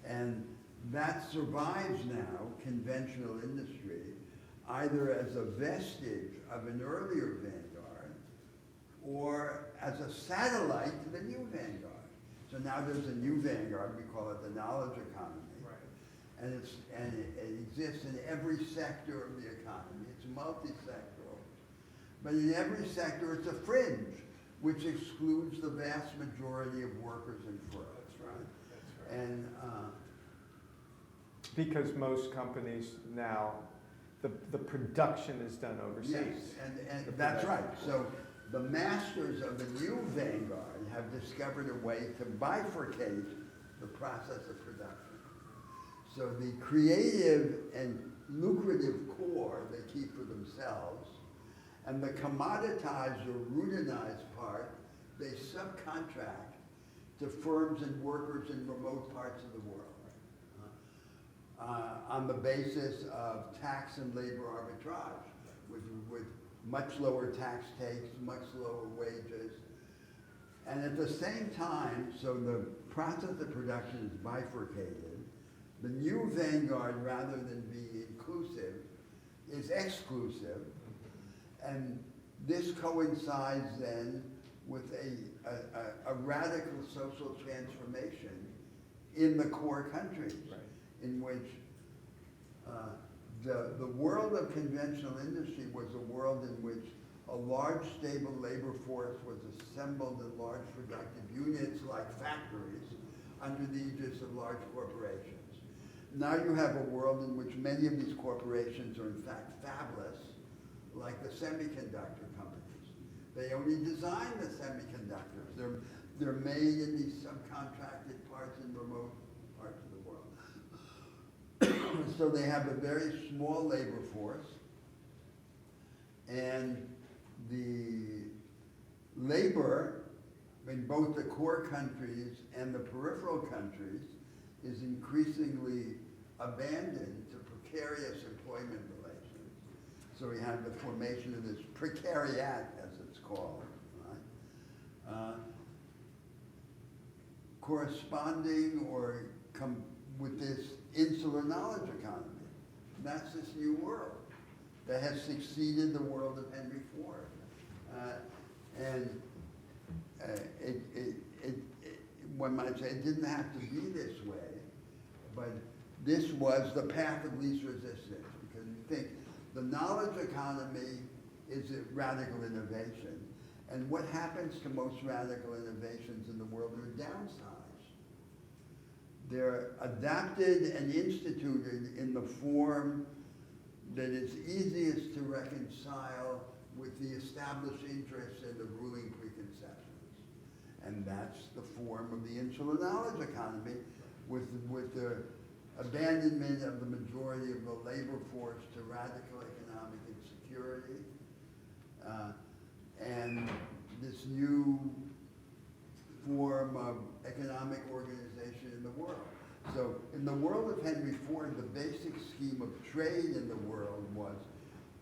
Speaker 2: And that survives now, conventional industry, either as a vestige of an earlier vanguard or as a satellite to the new vanguard. So now there's a new vanguard, we call it the knowledge economy.
Speaker 6: Right.
Speaker 2: And it exists in every sector of the economy. It's multi-sectoral. But in every sector, it's a fringe, which excludes the vast majority of workers and firms, right?
Speaker 6: That's right.
Speaker 2: And
Speaker 1: Because most companies now, the production is done overseas.
Speaker 2: yes, and that's right. So the masters of the new vanguard have discovered a way to bifurcate the process of production. So the creative and lucrative core they keep for themselves, and the commoditized or routinized part they subcontract to firms and workers in remote parts of the world. On the basis of tax and labor arbitrage, with much lower tax takes, much lower wages. And at the same time, so the process of production is bifurcated, the new vanguard, rather than being inclusive, is exclusive. And this coincides then with a radical social transformation in the core countries,
Speaker 1: Right.
Speaker 2: in which the world of conventional industry was a world in which a large stable labor force was assembled in large productive units like factories under the aegis of large corporations. Now you have a world in which many of these corporations are in fact fabless, like the semiconductor companies. They only design the semiconductors. They're made in these subcontracted parts in remote parts of the world. So they have a very small labor force, and the labor in both the core countries and the peripheral countries is increasingly abandoned to precarious employment relations. So we have the formation of this precariat, as it's called, right? Corresponding or with this insular knowledge economy. That's this new world that has succeeded the world of Henry Ford. One might say it didn't have to be this way, but this was the path of least resistance, because you think the knowledge economy is a radical innovation, and what happens to most radical innovations in the world are downsides. They're adapted and instituted in the form that is easiest to reconcile with the established interests and the ruling preconceptions. And that's the form of the insular knowledge economy, with the abandonment of the majority of the labor force to radical economic insecurity, and this new form of economic organization in the world. So in the world of Henry Ford, the basic scheme of trade in the world was,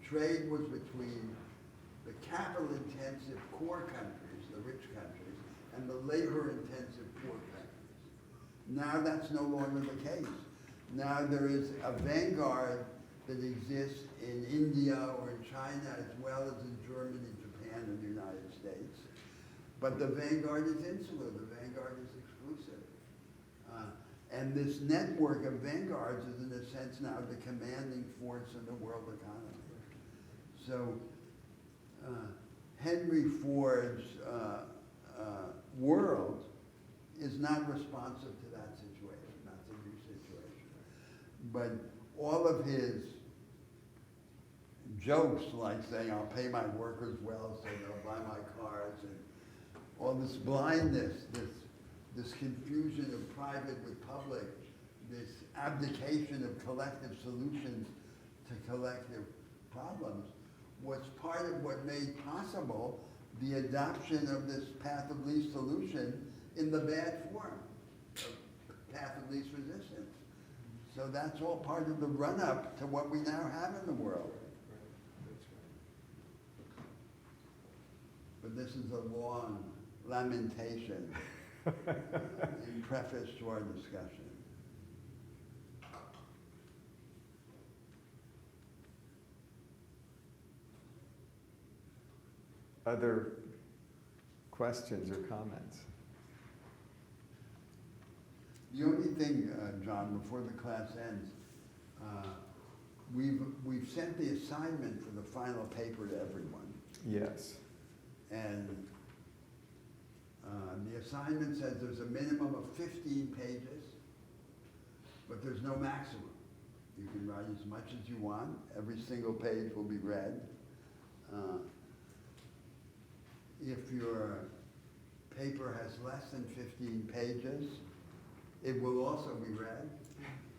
Speaker 2: trade was between the capital-intensive core countries, the rich countries, and the labor-intensive poor countries. Now that's no longer the case. Now there is a vanguard that exists in India or in China, as well as in Germany, Japan, and the United States. But the vanguard is insular, the vanguard is exclusive. And this network of vanguards is in a sense now the commanding force in the world economy. So Henry Ford's world is not responsive to that situation. That's a new situation. But all of his jokes, like saying, I'll pay my workers well so they'll buy my cars, and all this blindness, this confusion of private with public, this abdication of collective solutions to collective problems, was part of what made possible the adoption of this path of least solution in the bad form, path of least resistance. So that's all part of the run-up to what we now have in the world. but this is a long lamentation in preface to our discussion.
Speaker 1: Other questions or comments?
Speaker 2: The only thing, John, before the class ends, we've sent the assignment for the final paper to everyone.
Speaker 1: Yes.
Speaker 2: And the assignment says there's a minimum of 15 pages, but there's no maximum. You can write as much as you want. Every single page will be read. If your paper has less than 15 pages, it will also be read.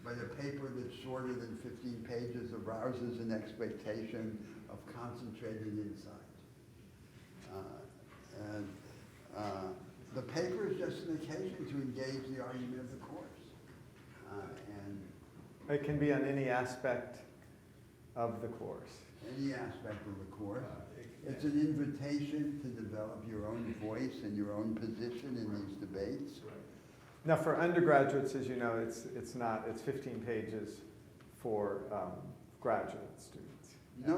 Speaker 2: But a paper that's shorter than 15 pages arouses an expectation of concentrated insight. The paper is just an occasion to engage the argument of the course. And
Speaker 1: It can be on any aspect of the course.
Speaker 2: any aspect of the course. It's an invitation to develop your own voice and your own position in these debates.
Speaker 1: Now, for undergraduates, as you know, it's 15 pages for graduate students.
Speaker 2: No.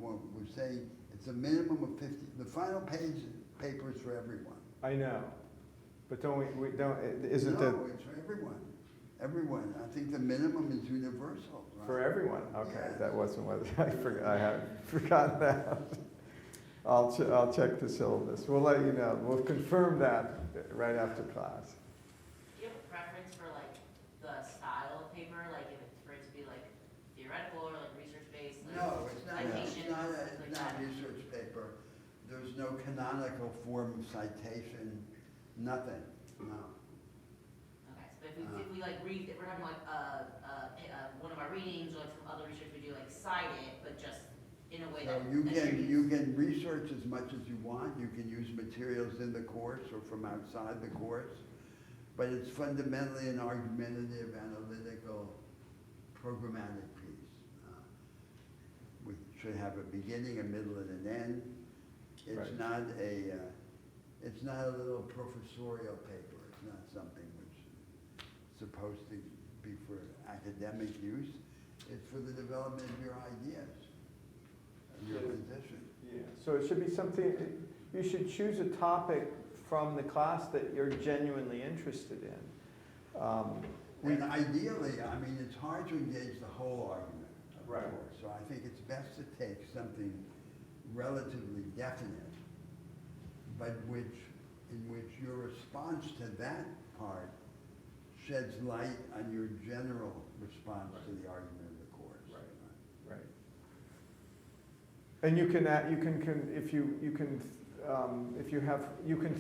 Speaker 2: Well, we're saying it's a minimum of 50. The final paper is for everyone.
Speaker 1: I know, but isn't
Speaker 2: No,
Speaker 1: it
Speaker 2: it's for everyone. Everyone. I think the minimum is universal. Right?
Speaker 1: for everyone? Okay,
Speaker 2: Yes.
Speaker 1: that wasn't what I had forgotten that. I'll check the syllabus. We'll let you know. We'll confirm that right after class.
Speaker 9: Do you have a preference for like the style of paper, like if it's for it to be like theoretical or like research-based? Like
Speaker 2: No, it's not.
Speaker 9: citation,
Speaker 2: It's
Speaker 9: like
Speaker 2: not
Speaker 9: that?
Speaker 2: research paper. There's no canonical form of citation. Nothing. No.
Speaker 9: Okay, so if we like read, if we're having like one of our readings or like some other research, we do like cite it, but just in a way
Speaker 2: So
Speaker 9: that
Speaker 2: you
Speaker 9: attributes-
Speaker 2: can research as much as you want. You can use materials in the course or from outside the course, but it's fundamentally an argumentative, analytical, programmatic piece. We should have a beginning, a middle, and an end. It's
Speaker 1: Right.
Speaker 2: not it's not a little professorial paper. It's not something which is supposed to be for academic use. It's for the development of your ideas, of your position.
Speaker 1: Yeah. So it should be something. You should choose a topic from the class that you're genuinely interested in.
Speaker 2: And ideally, I mean, it's hard to engage the whole argument, of
Speaker 1: Right.
Speaker 2: course. So I think it's best to take something relatively definite, but in which your response to that part sheds light on your general response to the argument of the course.
Speaker 1: Right. And you can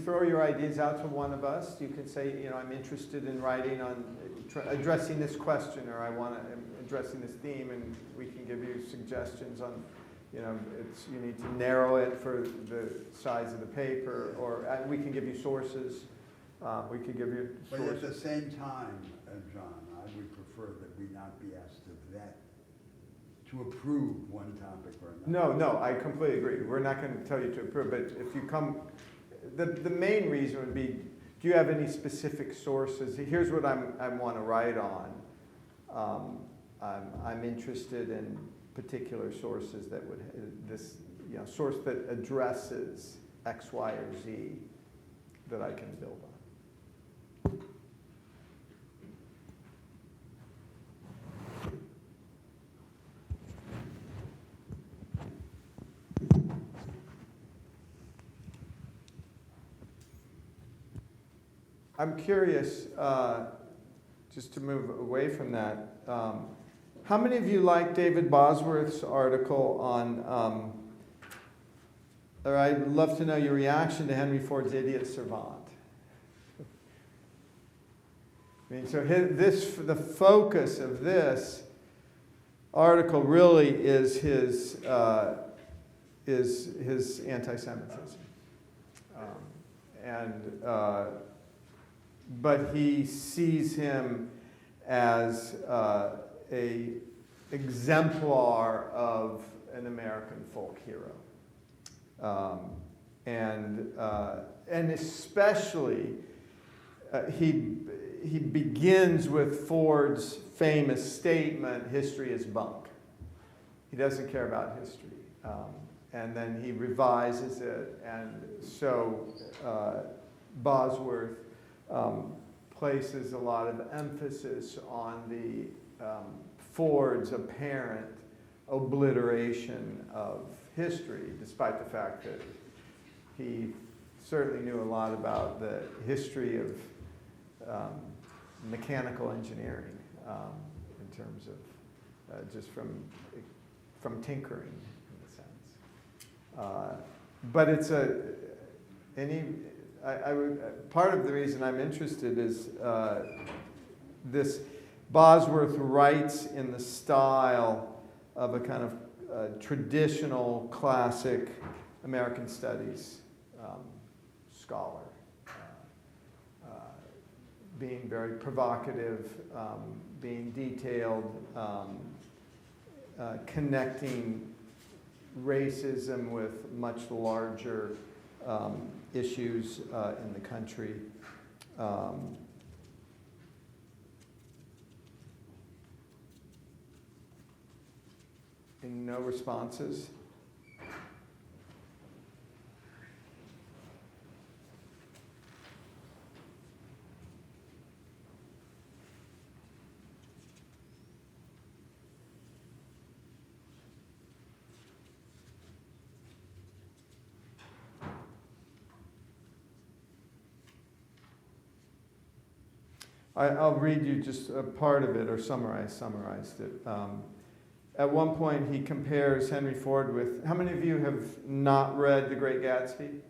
Speaker 1: throw your ideas out to one of us. You can say, I'm interested in writing on addressing this question, or addressing this theme, and we can give you suggestions on, you need to narrow it for the size of the paper, or we can give you sources. We can give you
Speaker 2: But at the
Speaker 1: sources.
Speaker 2: same time, John, I would prefer that we not be asked to approve one topic or another.
Speaker 1: No, I completely agree. We're not going to tell you to approve, but if you come, the main reason would be, do you have any specific sources? Here's what I want to write on. I'm interested in particular sources that would, source that addresses X, Y, or Z that I can build on. I'm curious, just to move away from that, how many of you like David Bosworth's article on, or I'd love to know your reaction to Henry Ford's Idiot Servant. I mean, so the focus of this article really is his anti-Semitism. But he sees him as a exemplar of an American folk hero. and especially he begins with Ford's famous statement, "History is bunk." He doesn't care about history. And then he revises it, and so Bosworth places a lot of emphasis on the Ford's apparent obliteration of history, despite the fact that he certainly knew a lot about the history of mechanical engineering in terms of just from tinkering in a sense. But it's part of the reason I'm interested is this Bosworth writes in the style of a kind of traditional classic American studies scholar, being very provocative, being detailed, connecting racism with much larger issues in the country. And no responses? I'll read you just a part of it, or summarized it. At one point, he compares Henry Ford with, how many of you have not read The Great Gatsby?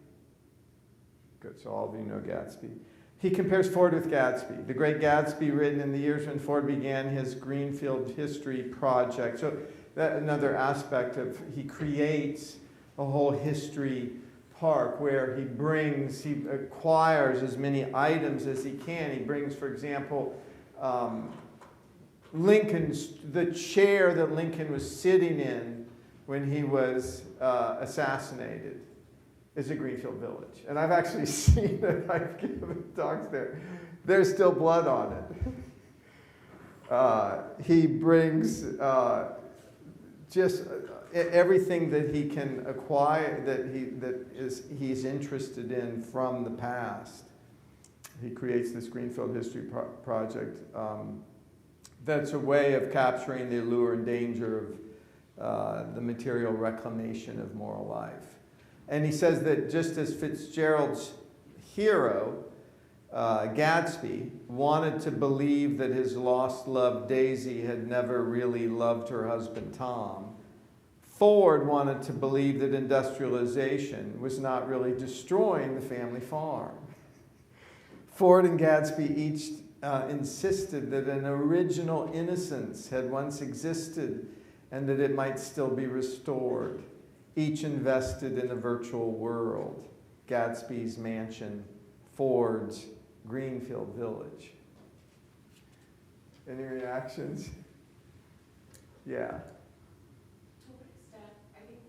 Speaker 1: Good, so all of you know Gatsby. He compares Ford with Gatsby. The Great Gatsby, written in the years when Ford began his Greenfield History project. So that's another aspect of, he creates a whole history park where he acquires as many items as he can. He brings, for example, the chair that Lincoln was sitting in when he was assassinated is a Greenfield Village. And I've actually seen it. I've given talks there. There's still blood on it. He brings just everything that he can acquire, he's interested in from the past. He creates this Greenfield History project. That's a way of capturing the allure and danger of the material reclamation of moral life. And he says that just as Fitzgerald's hero, Gatsby, wanted to believe that his lost love Daisy had never really loved her husband Tom, Ford wanted to believe that industrialization was not really destroying the family farm. Ford and Gatsby each insisted that an original innocence had once existed and that it might still be restored. Each invested in a virtual world. Gatsby's mansion, Ford's Greenfield Village. Any reactions? Yeah.
Speaker 10: To what extent, I think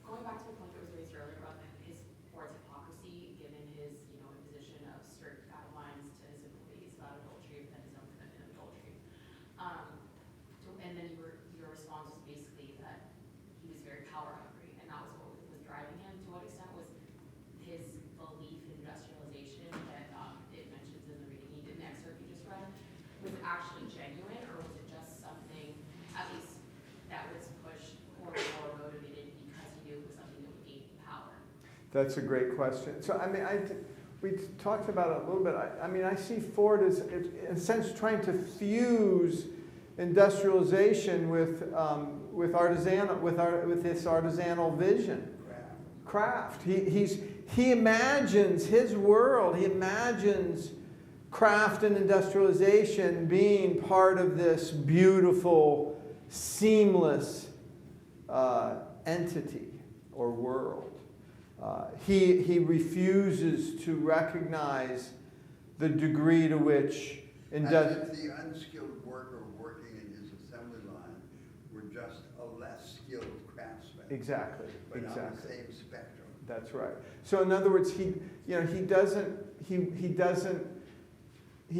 Speaker 10: going back to the point that was raised earlier about his Ford's hypocrisy, given his imposition of strict guidelines to his employees about adultery, but then his own commitment of adultery. And then your response was basically that he was very power hungry, and that was what was driving him. To what extent was his belief in industrialization that it mentions in the excerpt you just read, was it actually genuine, or was it just something, at least, that was pushed or motivated because he knew it was something that would gain power?
Speaker 1: That's a great question. So, I mean, we talked about it a little bit. I see Ford as, in a sense, trying to fuse industrialization with this artisanal vision. Craft. He imagines his world. He imagines craft and industrialization being part of this beautiful, seamless entity or world. He refuses to recognize the degree to which
Speaker 2: As if the unskilled worker working in his assembly line were just a less skilled craftsman.
Speaker 1: exactly,
Speaker 2: but on the
Speaker 1: exactly.
Speaker 2: same spectrum.
Speaker 1: That's right. So in other words, he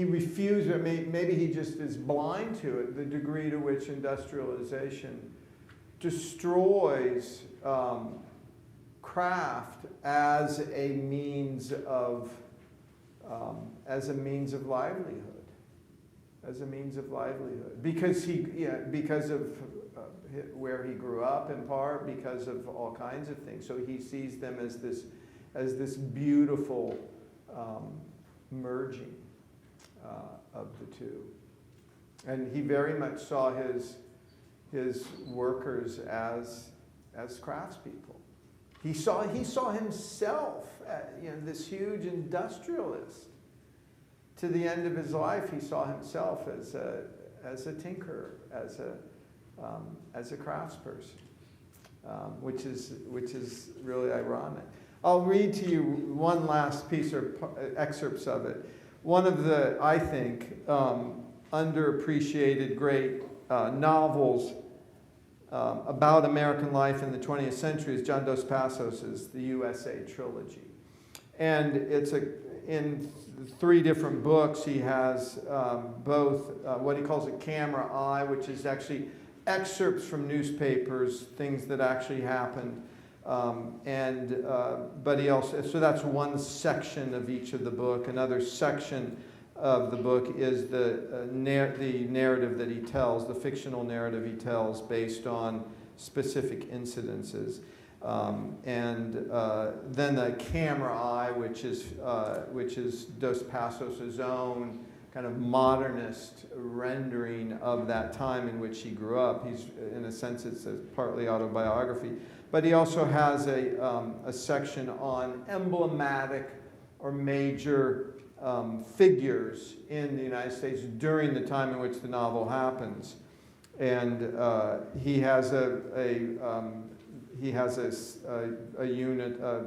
Speaker 1: refuses, or maybe he just is blind to it, the degree to which industrialization destroys craft as a means of livelihood. As a means of livelihood, because of where he grew up, in part because of all kinds of things. So he sees them as this beautiful merging of the two, and he very much saw his workers as craftspeople. He saw himself, this huge industrialist. To the end of his life, he saw himself as a tinkerer, as a craftsperson, which is really ironic. I'll read to you one last piece or excerpts of it. One of the, I think, underappreciated great novels about American life in the 20th century is John Dos Passos's The USA Trilogy. And it's in 3 different books. He has both what he calls a camera eye, which is actually excerpts from newspapers, things that actually happened. But he also, so that's one section of each of the book. Another section of the book is the narrative that he tells, the fictional narrative he tells based on specific incidences. Then the camera eye, which is Dos Passos's own kind of modernist rendering of that time in which he grew up. He's, in a sense, it's a partly autobiography. But he also has a section on emblematic or major figures in the United States during the time in which the novel happens. And he has a unit, a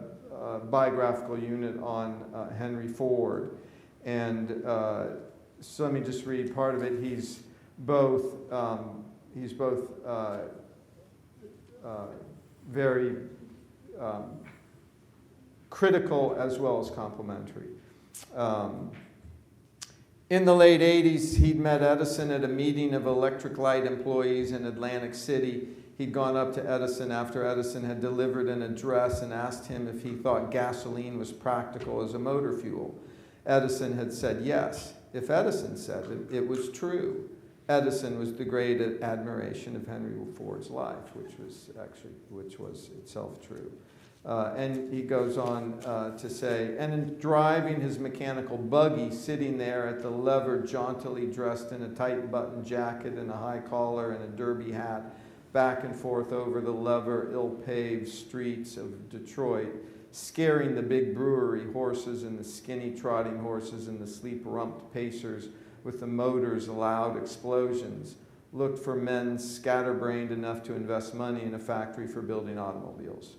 Speaker 1: biographical unit on Henry Ford. And so let me just read part of it. He's both very critical as well as complimentary. In the late 80s, he'd met Edison at a meeting of electric light employees in Atlantic City. He'd gone up to Edison after Edison had delivered an address and asked him if he thought gasoline was practical as a motor fuel. Edison had said yes. If Edison said it, it was true. Edison was the great admiration of Henry Ford's life, which was itself true. And he goes on to say, and in driving his mechanical buggy, sitting there at the lever, jauntily dressed in a tight button jacket and a high collar and a derby hat, back and forth over the lever, ill-paved streets of Detroit, scaring the big brewery horses and the skinny trotting horses and the sleep-rumped pacers with the motor's loud explosions, looked for men scatterbrained enough to invest money in a factory for building automobiles.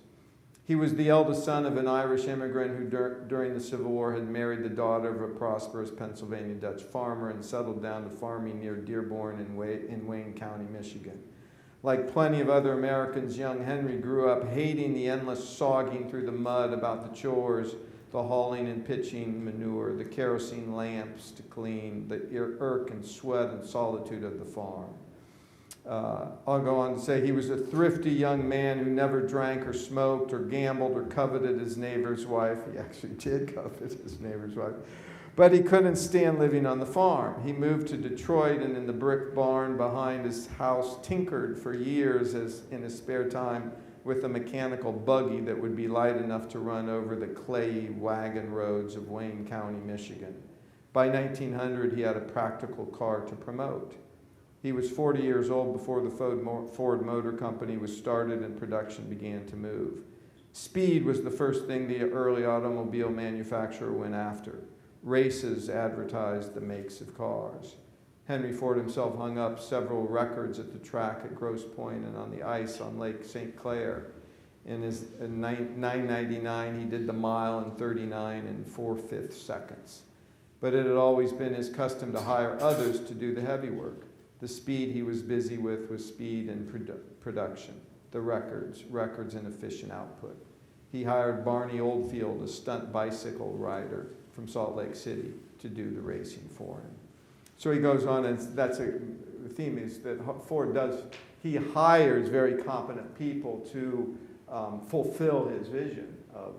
Speaker 1: He was the eldest son of an Irish immigrant who during the Civil War had married the daughter of a prosperous Pennsylvania Dutch farmer and settled down to farming near Dearborn in Wayne County, Michigan. Like plenty of other Americans, young Henry grew up hating the endless sogging through the mud about the chores, the hauling and pitching manure, the kerosene lamps to clean, the irk and sweat and solitude of the farm. I'll go on to say he was a thrifty young man who never drank or smoked or gambled or coveted his neighbor's wife. He actually did covet his neighbor's wife. But he couldn't stand living on the farm. He moved to Detroit and in the brick barn behind his house tinkered for years in his spare time with a mechanical buggy that would be light enough to run over the clayey wagon roads of Wayne County, Michigan. By 1900, he had a practical car to promote. He was 40 years old before the Ford Motor Company was started and production began to move. Speed was the first thing the early automobile manufacturer went after. Races advertised the makes of cars. Henry Ford himself hung up several records at the track at Grosse Pointe and on the ice on Lake St. Clair. In 999, he did the mile in 39 and 4/5 seconds. But it had always been his custom to hire others to do the heavy work. The speed he was busy with was speed and production. the records and efficient output. He hired Barney Oldfield, a stunt bicycle rider from Salt Lake City, to do the racing for him. So he goes on, and that's the theme is that Ford does, he hires very competent people to fulfill his vision of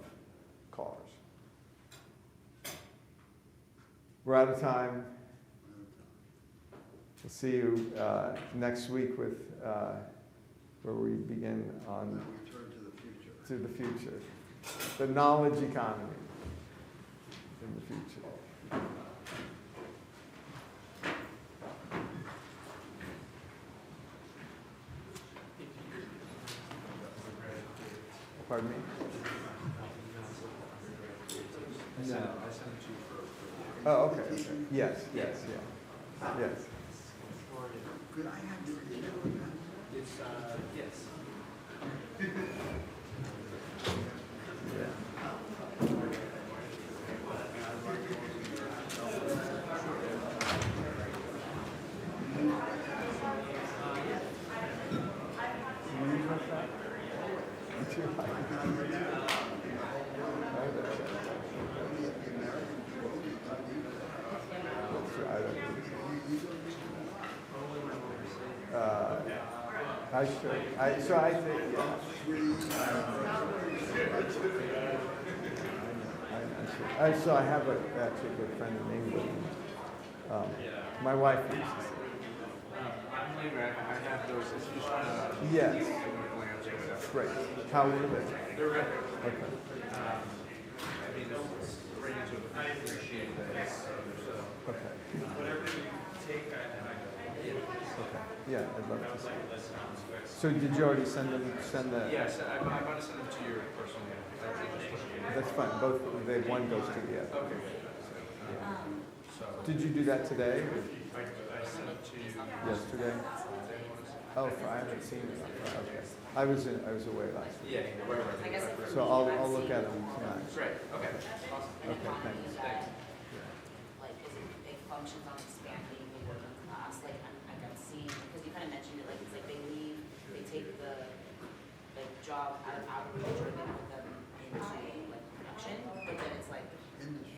Speaker 1: cars. We're out of time. We'll see you next week with where we begin on
Speaker 2: Now we turn to the future.
Speaker 1: to the future, the knowledge economy in the future. Pardon me? No. Oh, okay, okay. Yes, yes, yeah. Yes.
Speaker 2: Could I have your email address?
Speaker 3: It's, yes.
Speaker 1: I should. So I think, yeah. So I have actually a good friend in England. My wife uses it.
Speaker 11: I'm later, I have those, it's just trying to.
Speaker 1: Yes.
Speaker 11: Glance or whatever.
Speaker 1: Great. How were they?
Speaker 11: They're right.
Speaker 1: Okay.
Speaker 11: I mean, it's right into it. I appreciate that.
Speaker 1: Okay.
Speaker 5: Whatever you take, I
Speaker 1: Okay. Yeah, I'd love to see. So did you already send that?
Speaker 11: Yes, I'm about to send them to your personal email.
Speaker 1: That's fine. Both, one goes to the other.
Speaker 11: Okay. So,
Speaker 1: Did you do that today or
Speaker 11: I sent it to you.
Speaker 1: yesterday? Oh, I haven't seen it. Okay. I was away last week.
Speaker 11: Yeah, wherever.
Speaker 9: I guess if
Speaker 1: So I'll look at them tonight.
Speaker 11: Great, okay, awesome.
Speaker 9: And
Speaker 1: Okay,
Speaker 9: then
Speaker 1: thanks.
Speaker 9: that, like, it functions on expanding the working class, like, I can see, because you kind of mentioned it, like, it's like they leave, they take the, like, job out of agriculture and they put them into, like, production, but then it's like,
Speaker 2: Industry.